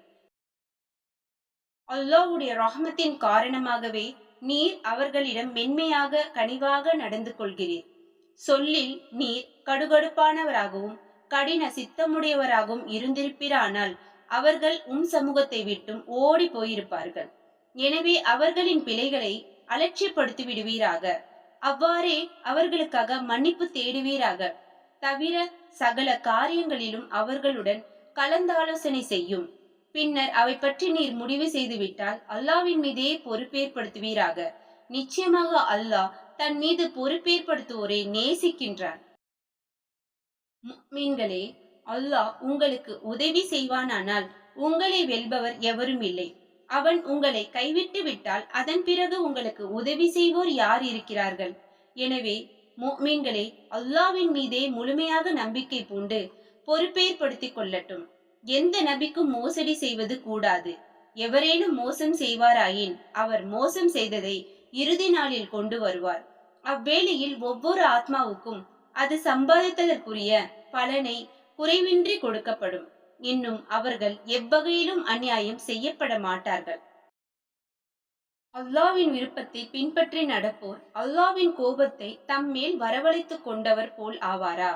அல்லாஹ்வுடைய ரஹமத்தின் காரணமாகவே நீர் அவர்களிடம் மென்மையாக கனிவாக நடந்து கொள்கிறீர். சொல்லில் நீர் கடுகடுப்பானவராகவும் கடின சித்தமுடையவராகவும் இருந்திருப்பிறானால் அவர்கள் சமூகத்தை விட்டும் ஓடி போயிருப்பார்கள். எனவே அவர்களின் பிழைகளை அலட்சியப்படுத்தி விடுவீராக. அவ்வாறே அவர்களுக்காக மன்னிப்பு தேடுவீராக. தவிர சகல காரியங்களிலும் அவர்களுடன் கலந்தாலோசனை செய்யும். பின்னர் அவை பற்றி நீர் முடிவு செய்துவிட்டால் அல்லாவின் மீதே பொறுப்பேற்படுத்துவீராக. நிச்சயமாக அல்லாஹ் தன் மீது பொறுப்பேற்படுத்துவோரை நேசிக்கின்றார். முஃமின்களே, அல்லாஹ் உங்களுக்கு உதவி செய்வானானால் உங்களை வெல்பவர் எவரும் இல்லை. அவன் உங்களை கைவிட்டு விட்டால் அதன் பிறகு உங்களுக்கு உதவி செய்வோர் யார் இருக்கிறார்கள்? எனவே முஃமின்களே, அல்லாஹ்வின் மீதே முழுமையாக நம்பிக்கை பூண்டு பொறுப்பேற்படுத்திக் கொள்ளட்டும். எந்த நபிக்கும் மோசடி செய்வது கூடாது. எவரேனும் மோசம் செய்வாராயின் அவர் மோசம் செய்ததை இறுதி நாளில் கொண்டு வருவார். அவ்வேளையில் ஒவ்வொரு ஆத்மாவுக்கும் அது சம்பாதித்ததற்குரிய பலனை குறைவின்றி கொடுக்கப்படும். இன்னும் அவர்கள் எவ்வகையிலும் அநியாயம் செய்யப்பட மாட்டார்கள். அல்லாஹ்வின் விருப்பத்தை பின்பற்றி நடப்போர் அல்லாஹ்வின் கோபத்தை தம்மேல் வரவழைத்துக் கொண்டவர் போல் ஆவாரா?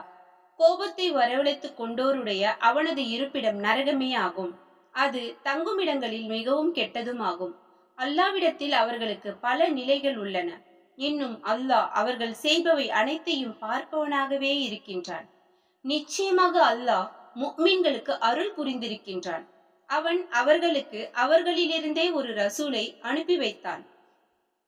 கோபத்தை வரவழைத்துக் கொண்டோருடைய அவனது இருப்பிடம் நரகமே ஆகும். அது தங்குமிடங்களில் மிகவும் கெட்டதும் ஆகும். அல்லாஹ்விடத்தில் அவர்களுக்கு பல நிலைகள் உள்ளன. இன்னும் அல்லாஹ் அவர்கள் செய்பவை அனைத்தையும் பார்ப்பவனாகவே இருக்கின்றான். நிச்சயமாக அல்லாஹ் முஃமின்களுக்கு அருள் புரிந்திருக்கின்றான். அவன் அவர்களுக்கு அவர்களிலிருந்தே ஒரு ரசூலை அனுப்பி வைத்தான்.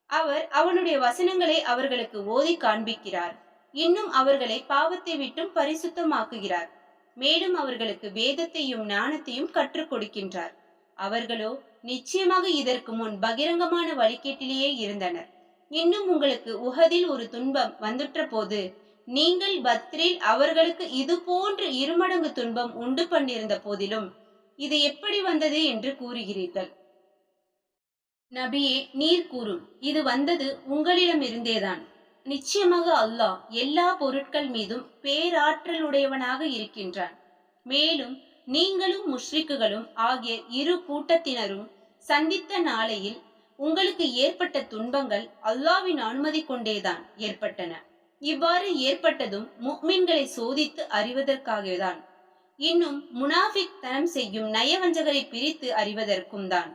அவர் அவனுடைய வசனங்களை அவர்களுக்கு ஓதி காண்பிக்கிறார். இன்னும் அவர்களை பாவத்தை விட்டும் பரிசுத்தமாக்குகிறார். மேலும் அவர்களுக்கு வேதத்தையும் ஞானத்தையும் கற்றுக் கொடுக்கின்றார். அவர்களோ நிச்சயமாக இதற்கு முன் பகிரங்கமான வழிகேட்டிலேயே இருந்தனர். இன்னும் உங்களுக்கு உஹதில் ஒரு துன்பம் வந்துற்ற போது நீங்கள் பத்ரில் அவர்களுக்கு இது போன்று இருமடங்கு துன்பம் உண்டு பண்ணியிருந்த போதிலும் இது எப்படி வந்தது என்று கூறுகிறீர்கள். நபியே, நீர் கூறும், இது வந்தது உங்களிடமிருந்தேதான். நிச்சயமாக அல்லாஹ் எல்லா பொருட்கள் மீதும் பேராற்றலுடையவனாக இருக்கின்றான். மேலும் நீங்களும் முஷ்ரிக்குகளும் ஆகிய இரு கூட்டத்தினரும் சந்தித்த நாளையில் உங்களுக்கு ஏற்பட்ட துன்பங்கள் அல்லாஹ்வின் அனுமதி கொண்டேதான் ஏற்பட்டன. இவ்வாறு ஏற்பட்டதும் முஃமின்களை சோதித்து அறிவதற்காகத்தான். இன்னும் முனாஃபிக் தனம் செய்யும் நயவஞ்சகரை பிரித்து அறிவதற்கும் தான்.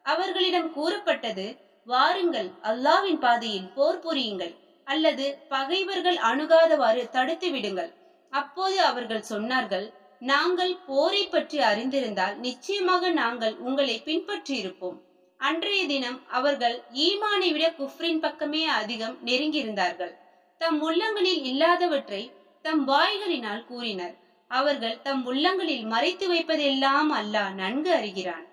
அவர்களிடம் கூறப்பட்டது, வாருங்கள், அல்லாஹ்வின் பாதையில் போர் புரியுங்கள், அல்லது பகைவர்கள் அணுகாதவாறு தடுத்து விடுங்கள். அப்போது அவர்கள் சொன்னார்கள், நாங்கள் போரை பற்றி அறிந்திருந்தால் நிச்சயமாக நாங்கள் உங்களை பின்பற்றி இருப்போம். அன்றைய தினம் அவர்கள் ஈமானை விட குஃப்ரின் பக்கமே அதிகம் நெருங்கியிருந்தார்கள். தம் உள்ளங்களில் இல்லாதவற்றை தம் வாய்களினால் கூறினர். அவர்கள் தம் உள்ளங்களில் மறைத்து வைப்பதெல்லாம் அல்லாஹ் நன்கு அறிகிறான்.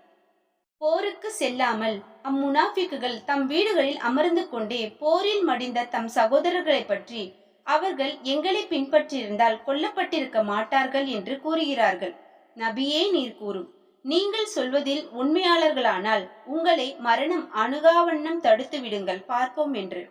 போருக்கு செல்லாமல் அம்முனாஃபிக்குகள் தம் வீடுகளில் அமர்ந்து கொண்டே போரில் மடிந்த தம் சகோதரர்களை பற்றி அவர்கள் எங்களை பின்பற்றியிருந்தால் கொல்லப்பட்டிருக்க மாட்டார்கள் என்று கூறுகிறார்கள். நபியே, நீர் கூறும், நீங்கள் சொல்வதில் உண்மையாளர்களானால் உங்களை மரணம் அணுகாவண்ணம் தடுத்து விடுங்கள், பார்ப்போம் என்று.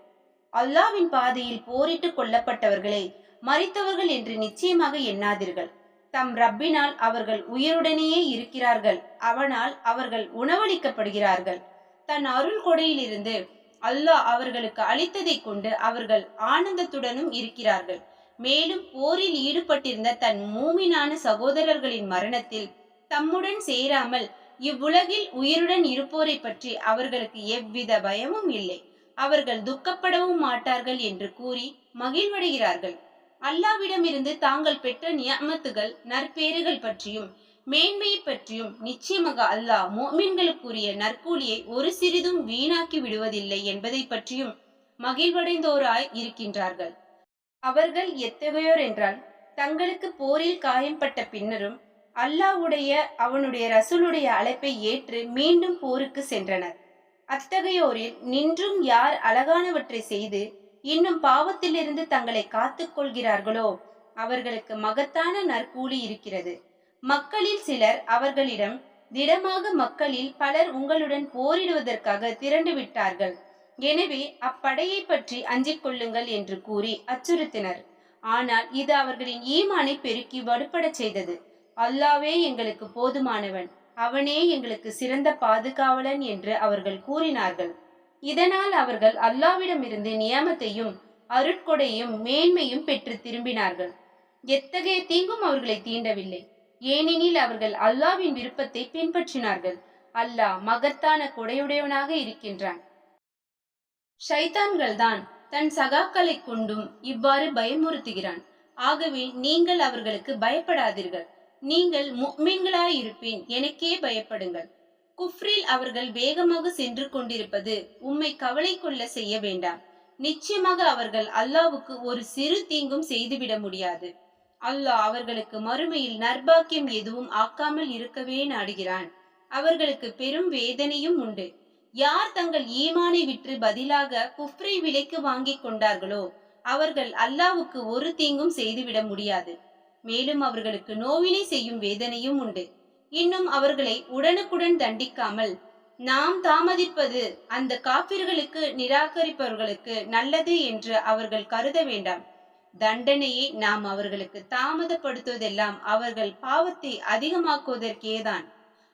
அல்லாஹ்வின் பாதையில் போரிட்டு கொல்லப்பட்டவர்களை மரித்தவர்கள் என்று நிச்சயமாக எண்ணாதீர்கள். தம் ரப்பினால் அவர்கள் உயிருடனேயே இருக்கிறார்கள். அவனால் அவர்கள் உணவளிக்கப்படுகிறார்கள். தன் அருள் கொடையிலிருந்து அல்லாஹ் அவர்களுக்கு அளித்ததை கொண்டு அவர்கள் ஆனந்தத்துடனும் இருக்கிறார்கள். மேலும் போரில் ஈடுபட்டிருந்த தன் மூமினான சகோதரர்களின் மரணத்தில் தம்முடன் சேராமல் இவ்வுலகில் உயிருடன் இருப்போரை பற்றி அவர்களுக்கு எவ்வித பயமும் இல்லை. அவர்கள் துக்கப்படவும் மாட்டார்கள் என்று கூறி மகிழ்வடைகிறார்கள். அல்லாஹ்விடமிருந்து தாங்கள் பெற்ற நியமத்துகள் நற்பேறுகள் பற்றியும் மேன்மையை பற்றியும் நிச்சயமாக அல்லாஹ் முஃமின்களுக்குரிய நற்கூலியை ஒரு சிறிதும் வீணாக்கி விடுவதில்லை என்பதை பற்றியும் மகிழ்வடைந்தோராய் இருக்கின்றார்கள். அவர்கள் எத்தகையோர் என்றால், தங்களுக்கு போரில் காயம்பட்ட பின்னரும் அல்லாஹ்வுடைய அவனுடைய ரசூலுடைய அழைப்பை ஏற்று மீண்டும் போருக்கு சென்றனர். அத்தகையோரில் நின்றும் யார் அழகானவற்றை செய்து இன்னும் பாவத்திலிருந்து தங்களை காத்துக் கொள்கிறார்களோ அவர்களுக்கு மகத்தான நற்கூலி இருக்கிறது. மக்களில் சிலர் அவர்களிடம், திடமாக மக்களில் பலர் உங்களுடன் போரிடுவதற்காக திரண்டு விட்டார்கள், எனவே அப்படையை பற்றி அஞ்சிக் கொள்ளுங்கள் என்று கூறி அச்சுறுத்தினர். ஆனால் இது அவர்களின் ஈமானை பெருக்கி வலுப்படச் செய்தது. அல்லாஹ்வே எங்களுக்கு போதுமானவன், அவனே எங்களுக்கு சிறந்த பாதுகாவலன் என்று அவர்கள் கூறினார்கள். இதனால் அவர்கள் அல்லாஹ்விடமிருந்து நியமத்தையும் அருட்கொடையும் மேன்மையும் பெற்று திரும்பினார்கள். எத்தகைய தீங்கும் அவர்களை தீண்டவில்லை, ஏனெனில் அவர்கள் அல்லாஹ்வின் விருப்பத்தை பின்பற்றினார்கள். அல்லாஹ் மகத்தான கொடையுடையவனாக இருக்கின்றான். ஷைத்தான்கள் தான் தன் சகாக்களை கொண்டும் இவ்வாறு பயமுறுத்துகிறான். ஆகவே நீங்கள் அவர்களுக்கு பயப்படாதீர்கள். நீங்கள் முஃமின்களாயிருப்பின் எனக்கே பயப்படுங்கள். குஃப்ரில் அவர்கள் வேகமாக சென்று கொண்டிருப்பது உம்மை கவலை கொள்ள செய்ய வேண்டாம். நிச்சயமாக அவர்கள் அல்லாவுக்கு ஒரு சிறு தீங்கும் செய்துவிட முடியாது. அல்லாஹ் அவர்களுக்கு மறுமையில் நற்பாக்கியம் எதுவும் ஆக்காமல் இருக்கவே நாடுகிறான். அவர்களுக்கு பெரும் வேதனையும் உண்டு. யார் தங்கள் ஈமானை விற்று பதிலாக குஃப்ரை விலைக்கு வாங்கி கொண்டார்களோ அவர்கள் அல்லாவுக்கு ஒரு தீங்கும் செய்துவிட முடியாது. மேலும் அவர்களுக்கு நோவினை செய்யும் வேதனையும் உண்டு. இன்னும் அவர்களை உடனுக்குடன் தண்டிக்காமல் நாம் தாமதிப்பது அந்த காபிர்களுக்கு நிராகரிப்பவர்களுக்கு நல்லது என்று அவர்கள் கருத வேண்டாம். தண்டனையை நாம் அவர்களுக்கு தாமதப்படுத்துவதெல்லாம் அவர்கள் பாவத்தை அதிகமாக்குவதற்கேதான்.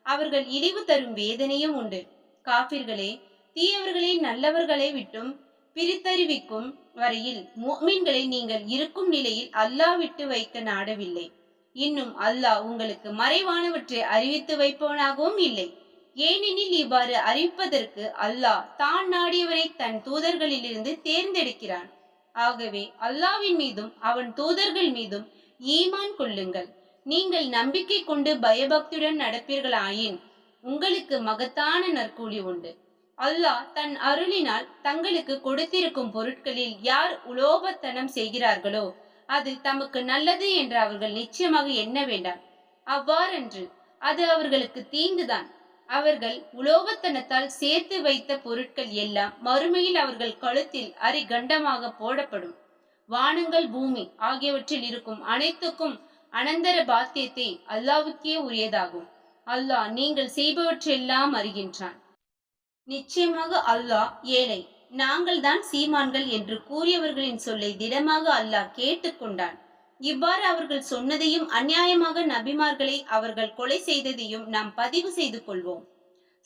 அவர்கள் இழிவு தரும் வேதனையும் உண்டு. காபிர்களே, தீயவர்களை நல்லவர்களை விட்டும் பிரித்தறிவிக்கும் வரையில் முஃமின்களை நீங்கள் இருக்கும் நிலையில் அல்லாஹ் விட்டு வைக்க நாடவில்லை. இன்னும் அல்லாஹ் உங்களுக்கு மறைவானவற்றை அறிவித்து வைப்பவனாகவும் இல்லை. ஏனெனில் இவ்வாறு அறிவிப்பதற்கு அல்லாஹ் தான் நாடியவரை தன் தூதர்களிலிருந்து தேர்ந்தெடுக்கிறான். ஆகவே அல்லாஹ்வின் மீதும் அவன் தூதர்கள் மீதும் ஈமான் கொள்ளுங்கள். நீங்கள் நம்பிக்கை கொண்டு பயபக்தியுடன் நடப்பீர்களாயின் உங்களுக்கு மகத்தான நற்கூலி உண்டு. அல்லாஹ் தன் அருளினால் தங்களுக்கு கொடுத்திருக்கும் பொருட்களில் யார் உலோபத்தனம் செய்கிறார்களோ அது தமக்கு நல்லது என்று அவர்கள் நிச்சயமாக எண்ண வேண்டாம். அவ்வாறன்று அது அவர்களுக்கு தீங்குதான். அவர்கள் உலோபத்தனத்தால் சேர்த்து வைத்த பொருட்கள் எல்லாம் மறுமையில் அவர்கள் கழுத்தில் அரிகண்டமாக போடப்படும். வானங்கள் பூமி ஆகியவற்றில் இருக்கும் அனைத்துக்கும் அனந்தர பாத்தியத்தை அல்லாவுக்கே உரியதாகும். அல்லாஹ் நீங்கள் செய்பவற்றெல்லாம் அறிகின்றான். நிச்சயமாக அல்லாஹ் ஏழை, நாங்கள் தான் சீமான்கள் என்று கூறியவர்களின் சொல்லை திடமாக அல்லாஹ் கேட்டுக்கொண்டான். இவ்வாறு அவர்கள் சொன்னதையும் அநியாயமாக நபிமார்களை அவர்கள் கொலை செய்ததையும் நாம் பதிவு செய்து கொள்வோம்.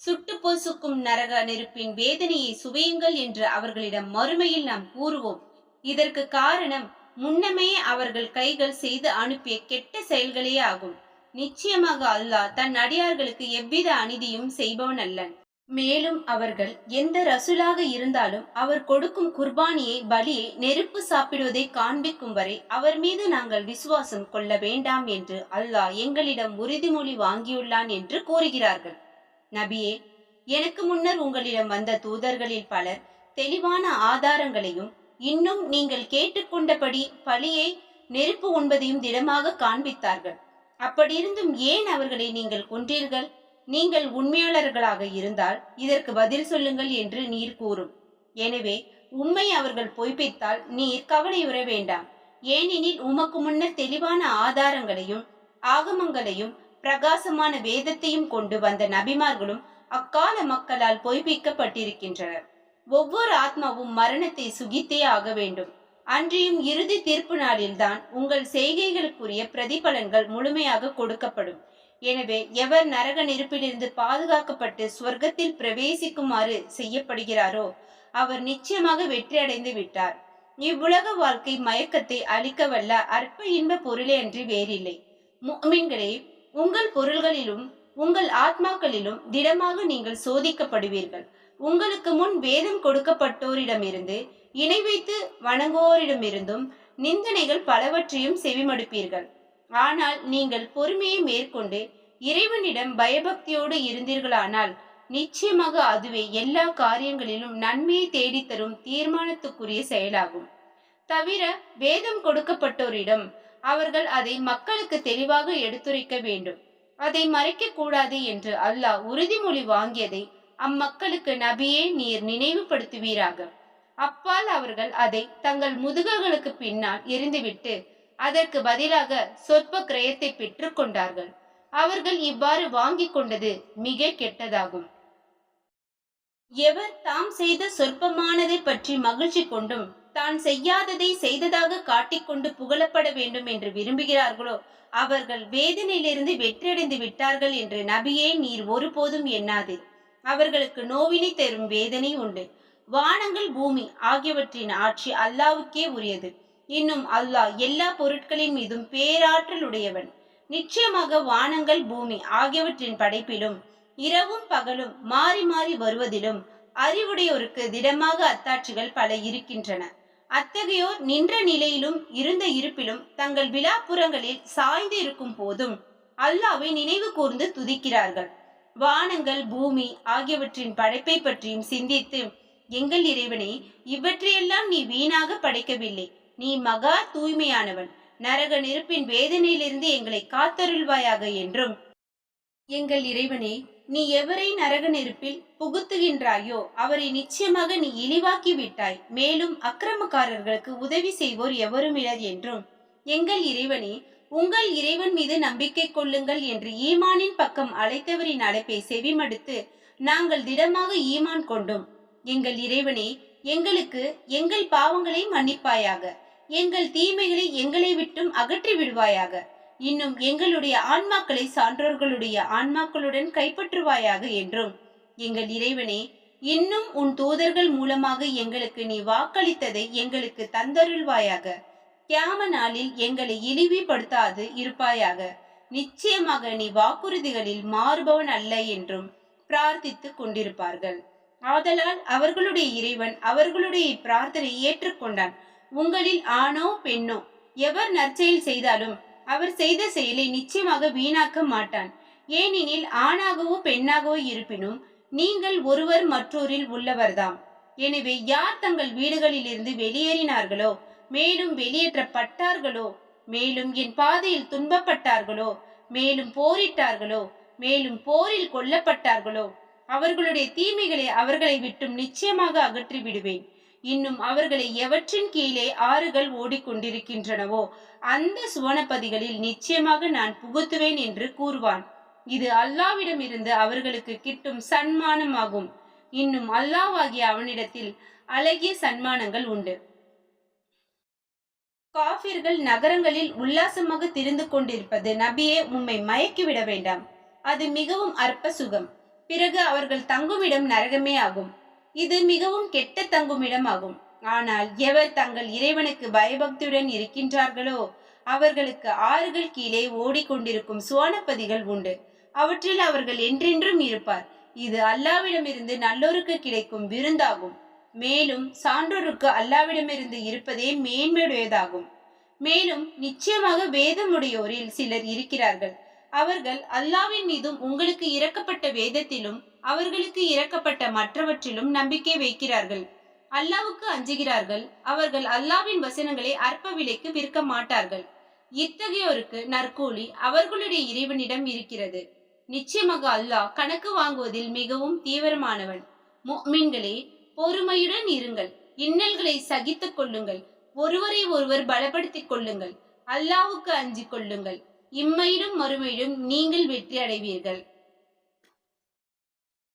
சுட்டு பொசுக்கும் நரக நெருப்பின் வேதனையை சுவையுங்கள் என்று அவர்களிடம் மறுமையில் நாம் கூறுவோம். இதற்கு காரணம் முன்னமே அவர்கள் கைகள் செய்து அனுப்பிய கெட்ட செயல்களே ஆகும். நிச்சயமாக அல்லாஹ் தன் அடியார்களுக்கு எவ்வித அநீதியும் செய்பவன் அல்லன். மேலும் அவர்கள் எந்த ரசூலாக இருந்தாலும் அவர் கொடுக்கும் குர்பானியை பலியை நெருப்பு சாப்பிடுவதை காண்பிக்கும் வரை அவர் மீது நாங்கள் விசுவாசம் கொள்ள வேண்டாம் என்று அல்லாஹ் எங்களிடம் உறுதிமொழி வாங்கியுள்ளான் என்று கூறுகிறார்கள். நபியே, எனக்கு முன்னர் உங்களிடம் வந்த தூதர்களில் பலர் தெளிவான ஆதாரங்களையும் இன்னும் நீங்கள் கேட்டுக்கொண்டபடி பலியை நெருப்பு உண்பதையும் திடமாக காண்பித்தார்கள். அப்படியிருந்தும் ஏன் அவர்களை நீங்கள் கொன்றீர்கள்? நீங்கள் உண்மையாளர்களாக இருந்தால் இதற்கு பதில் சொல்லுங்கள் என்று நீர் கூறும். எனவே உண்மை அவர்கள் பொய்ப்பித்தால் நீர் கவலையுற வேண்டாம். ஏனெனில் உமக்கு முன்னர் தெளிவான ஆதாரங்களையும் ஆகமங்களையும் பிரகாசமான வேதத்தையும் கொண்டு வந்த நபிமார்களும் அக்கால மக்களால் பொய்ப்பிக்கப்பட்டிருக்கின்றனர். ஒவ்வொரு ஆத்மாவும் மரணத்தை சுகித்தே ஆக வேண்டும். அன்றியும் இறுதி தீர்ப்பு நாளில்தான் உங்கள் செய்கைகளுக்குரிய பிரதிபலன்கள் முழுமையாக கொடுக்கப்படும். எனவே எவர் நரக நெருப்பிலிருந்து பாதுகாக்கப்பட்டு சொர்க்கத்தில் பிரவேசிக்குமாறு செய்யப்படுகிறாரோ அவர் நிச்சயமாக வெற்றி அடைந்து விட்டார். இவ்வுலக வாழ்க்கை மயக்கத்தை அளிக்க வல்ல அற்ப இன்ப பொருளே அன்றி வேறில்லை. முஃமின்களே, உங்கள் பொருள்களிலும் உங்கள் ஆத்மாக்களிலும் திடமாக நீங்கள் சோதிக்கப்படுவீர்கள். உங்களுக்கு முன் வேதம் கொடுக்கப்பட்டோரிடமிருந்து இணை வைத்து வணங்குவோரிடமிருந்தும் நிந்தனைகள் பலவற்றையும் செவிமடுப்பீர்கள். ஆனால் நீங்கள் பொறுமையை மேற்கொண்டு இறைவனிடம் பயபக்தியோடு இருந்தீர்களானால் நிச்சயமாக அதுவே எல்லா காரியங்களிலும் நன்மையை தேடித்தரும் தீர்மானத்துக்குரிய செயலாகும். தவிர வேதம் கொடுக்கப்பட்டோரிடம் அவர்கள் அதை மக்களுக்கு தெளிவாக எடுத்துரைக்க வேண்டும். அதை மறைக்க கூடாது என்று அல்லாஹ் உறுதிமொழி வாங்கியதை அம்மக்களுக்கு நபியே நீர் நினைவுபடுத்துவீராக. அப்பால் அவர்கள் அதை தங்கள் முதுகுகளுக்கு பின்னால் எரிந்துவிட்டு அதற்கு பதிலாக சொற்ப கிரயத்தை பெற்று கொண்டார்கள். அவர்கள் இவ்வாறு வாங்கி கொண்டது மிக கெட்டதாகும். எவர் தாம் செய்த சொற்பமானதை பற்றி மகிழ்ச்சி கொண்டும் தான் செய்யாததை செய்ததாக காட்டிக்கொண்டு புகழப்பட வேண்டும் என்று விரும்புகிறார்களோ அவர்கள் வேதனையிலிருந்து வெற்றியடைந்து விட்டார்கள் என்று நபியே நீர் ஒருபோதும் எண்ணாதே. அவர்களுக்கு நோவினை தரும் வேதனை உண்டு. வானங்கள் பூமி ஆகியவற்றின் ஆட்சி அல்லாவுக்கே உரியது. இன்னும் அல்லாஹ் எல்லா பொருட்களின் மீதும் பேராற்றல் உடையவன். நிச்சயமாக வானங்கள் பூமி ஆகியவற்றின் படைப்பிலும் இரவும் பகலும் மாறி மாறி வருவதிலும் அறிவுடையோருக்கு திடமாக அத்தாட்சிகள் பல இருக்கின்றன. அத்தகையோர் நின்ற நிலையிலும் இருந்த இருப்பிலும் தங்கள் விழாப்புறங்களில் சாய்ந்து இருக்கும் போதும் அல்லாவை நினைவு கூர்ந்து துதிக்கிறார்கள். வானங்கள், பூமி ஆகியவற்றின் படைப்பை பற்றியும் சிந்தித்து, எங்கள் இறைவனே, இவற்றையெல்லாம் நீ வீணாக படைக்கவில்லை. நீ மகா தூய்மையானவன். நரக நெருப்பின் வேதனையிலிருந்து எங்களை காத்தருள்வாயாக என்றும், எங்கள் இறைவனே, நீ எவரை நரக நெருப்பில் புகுத்துகின்றாயோ அவரை நிச்சயமாக நீ இழிவாக்கி விட்டாய். மேலும் அக்கிரமக்காரர்களுக்கு உதவி செய்வோர் எவருமில்லர் என்றும், எங்கள் இறைவனே, உங்கள் இறைவன் மீது நம்பிக்கை கொள்ளுங்கள் என்று ஈமானின் பக்கம் அழைத்தவரின் அழைப்பை செவிமடுத்து நாங்கள் திடமாக ஈமான் கொண்டோம். எங்கள் இறைவனே, எங்களுக்கு எங்கள் பாவங்களை மன்னிப்பாயாக. எங்கள் தீமைகளை எங்களை விட்டும் அகற்றி விடுவாயாக. இன்னும் எங்களுடைய ஆன்மாக்களை சான்றோர்களுடைய ஆன்மாக்களுடன் கைப்பற்றுவாயாக என்றும், எங்கள் இறைவனே, இன்னும் உன் தூதர்கள் மூலமாக எங்களுக்கு நீ வாக்களித்ததை எங்களுக்கு தந்தருள்வாயாக. கியாம நாளில் எங்களை இழிவுபடுத்தாது இருப்பாயாக. நிச்சயமாக நீ வாக்குறுதிகளில் மாறுபவன் அல்ல என்றும் பிரார்த்தித்துக் கொண்டிருப்பார்கள். ஆதலால் அவர்களுடைய இறைவன் அவர்களுடைய இப்பிரார்த்தனை ஏற்றுக்கொண்டான். உங்களில் ஆணோ பெண்ணோ எவர் நற்செயல் செய்தாலும் அவர் செய்த செயலை நிச்சயமாக வீணாக்க மாட்டான். ஏனெனில் ஆணாகவோ பெண்ணாகவோ இருப்பினும் நீங்கள் ஒருவர் மற்றோரில் உள்ளவர்தாம். எனவே யார் தங்கள் வீடுகளிலிருந்து வெளியேறினார்களோ, மேலும் வெளியேற்றப்பட்டார்களோ, மேலும் என் பாதையில் துன்பப்பட்டார்களோ, மேலும் போரிட்டார்களோ, மேலும் போரில் கொல்லப்பட்டார்களோ, அவர்களுடைய தீமைகளை அவர்களை விட்டும் நிச்சயமாக அகற்றி விடுவேன். இன்னும் அவர்களை எவற்றின் கீழே ஆறுகள் ஓடிக்கொண்டிருக்கின்றனவோ அந்த சுவனப்பதிகளில் நிச்சயமாக நான் புகுத்துவேன் என்று கூறுவான். இது அல்லாவிடமிருந்து அவர்களுக்கு கிட்டும் சன்மானமாகும். இன்னும் அல்லாஹ்வாகிய அவனிடத்தில் அழகிய சன்மானங்கள் உண்டு. காஃபிர்கள் நகரங்களில் உல்லாசமாக திரிந்து கொண்டிருப்பது நபியே உம்மை மயக்கிவிட வேண்டாம். அது மிகவும் அற்ப சுகம். பிறகு அவர்கள் தங்குமிடம் நரகமே ஆகும். இது மிகவும் கெட்ட தங்குமிடம் ஆகும். ஆனால் எவர் தங்கள் இறைவனுக்கு பயபக்தியுடன் இருக்கின்றார்களோ அவர்களுக்கு ஆறுகள் கீழே ஓடிக்கொண்டிருக்கும் சுவனப்பதிகள் உண்டு. அவற்றில் அவர்கள் என்றென்றும் இருப்பார். இது அல்லாவிடமிருந்து நல்லோருக்கு கிடைக்கும் விருந்தாகும். மேலும் சான்றோருக்கு அல்லாவிடமிருந்து இருப்பதே மேன்மையுடையதாகும். மேலும் நிச்சயமாக வேதமுடையோரில் சிலர் இருக்கிறார்கள். அவர்கள் அல்லாவின் மீதும் உங்களுக்கு இறக்கப்பட்ட வேதத்திலும் அவர்களுக்கு இறக்கப்பட்ட மற்றவற்றிலும் நம்பிக்கை வைக்கிறார்கள். அல்லாவுக்கு அஞ்சுகிறார்கள். அவர்கள் அல்லாவின் வசனங்களை அற்ப விலைக்கு விற்க மாட்டார்கள். இத்தகையோருக்கு நற்கூலி அவர்களுடைய இறைவனிடம் இருக்கிறது. நிச்சயமாக அல்லாஹ் கணக்கு வாங்குவதில் மிகவும் தீவிரமானவன். முஃமின்களே, பொறுமையுடன் இருங்கள். இன்னல்களை சகித்துக் கொள்ளுங்கள். ஒருவரை ஒருவர் பலப்படுத்திக் கொள்ளுங்கள். அல்லாவுக்கு அஞ்சிக் கொள்ளுங்கள். இம்மையிலும் மறுமையிலும் நீங்கள் வெற்றி அடைவீர்கள்.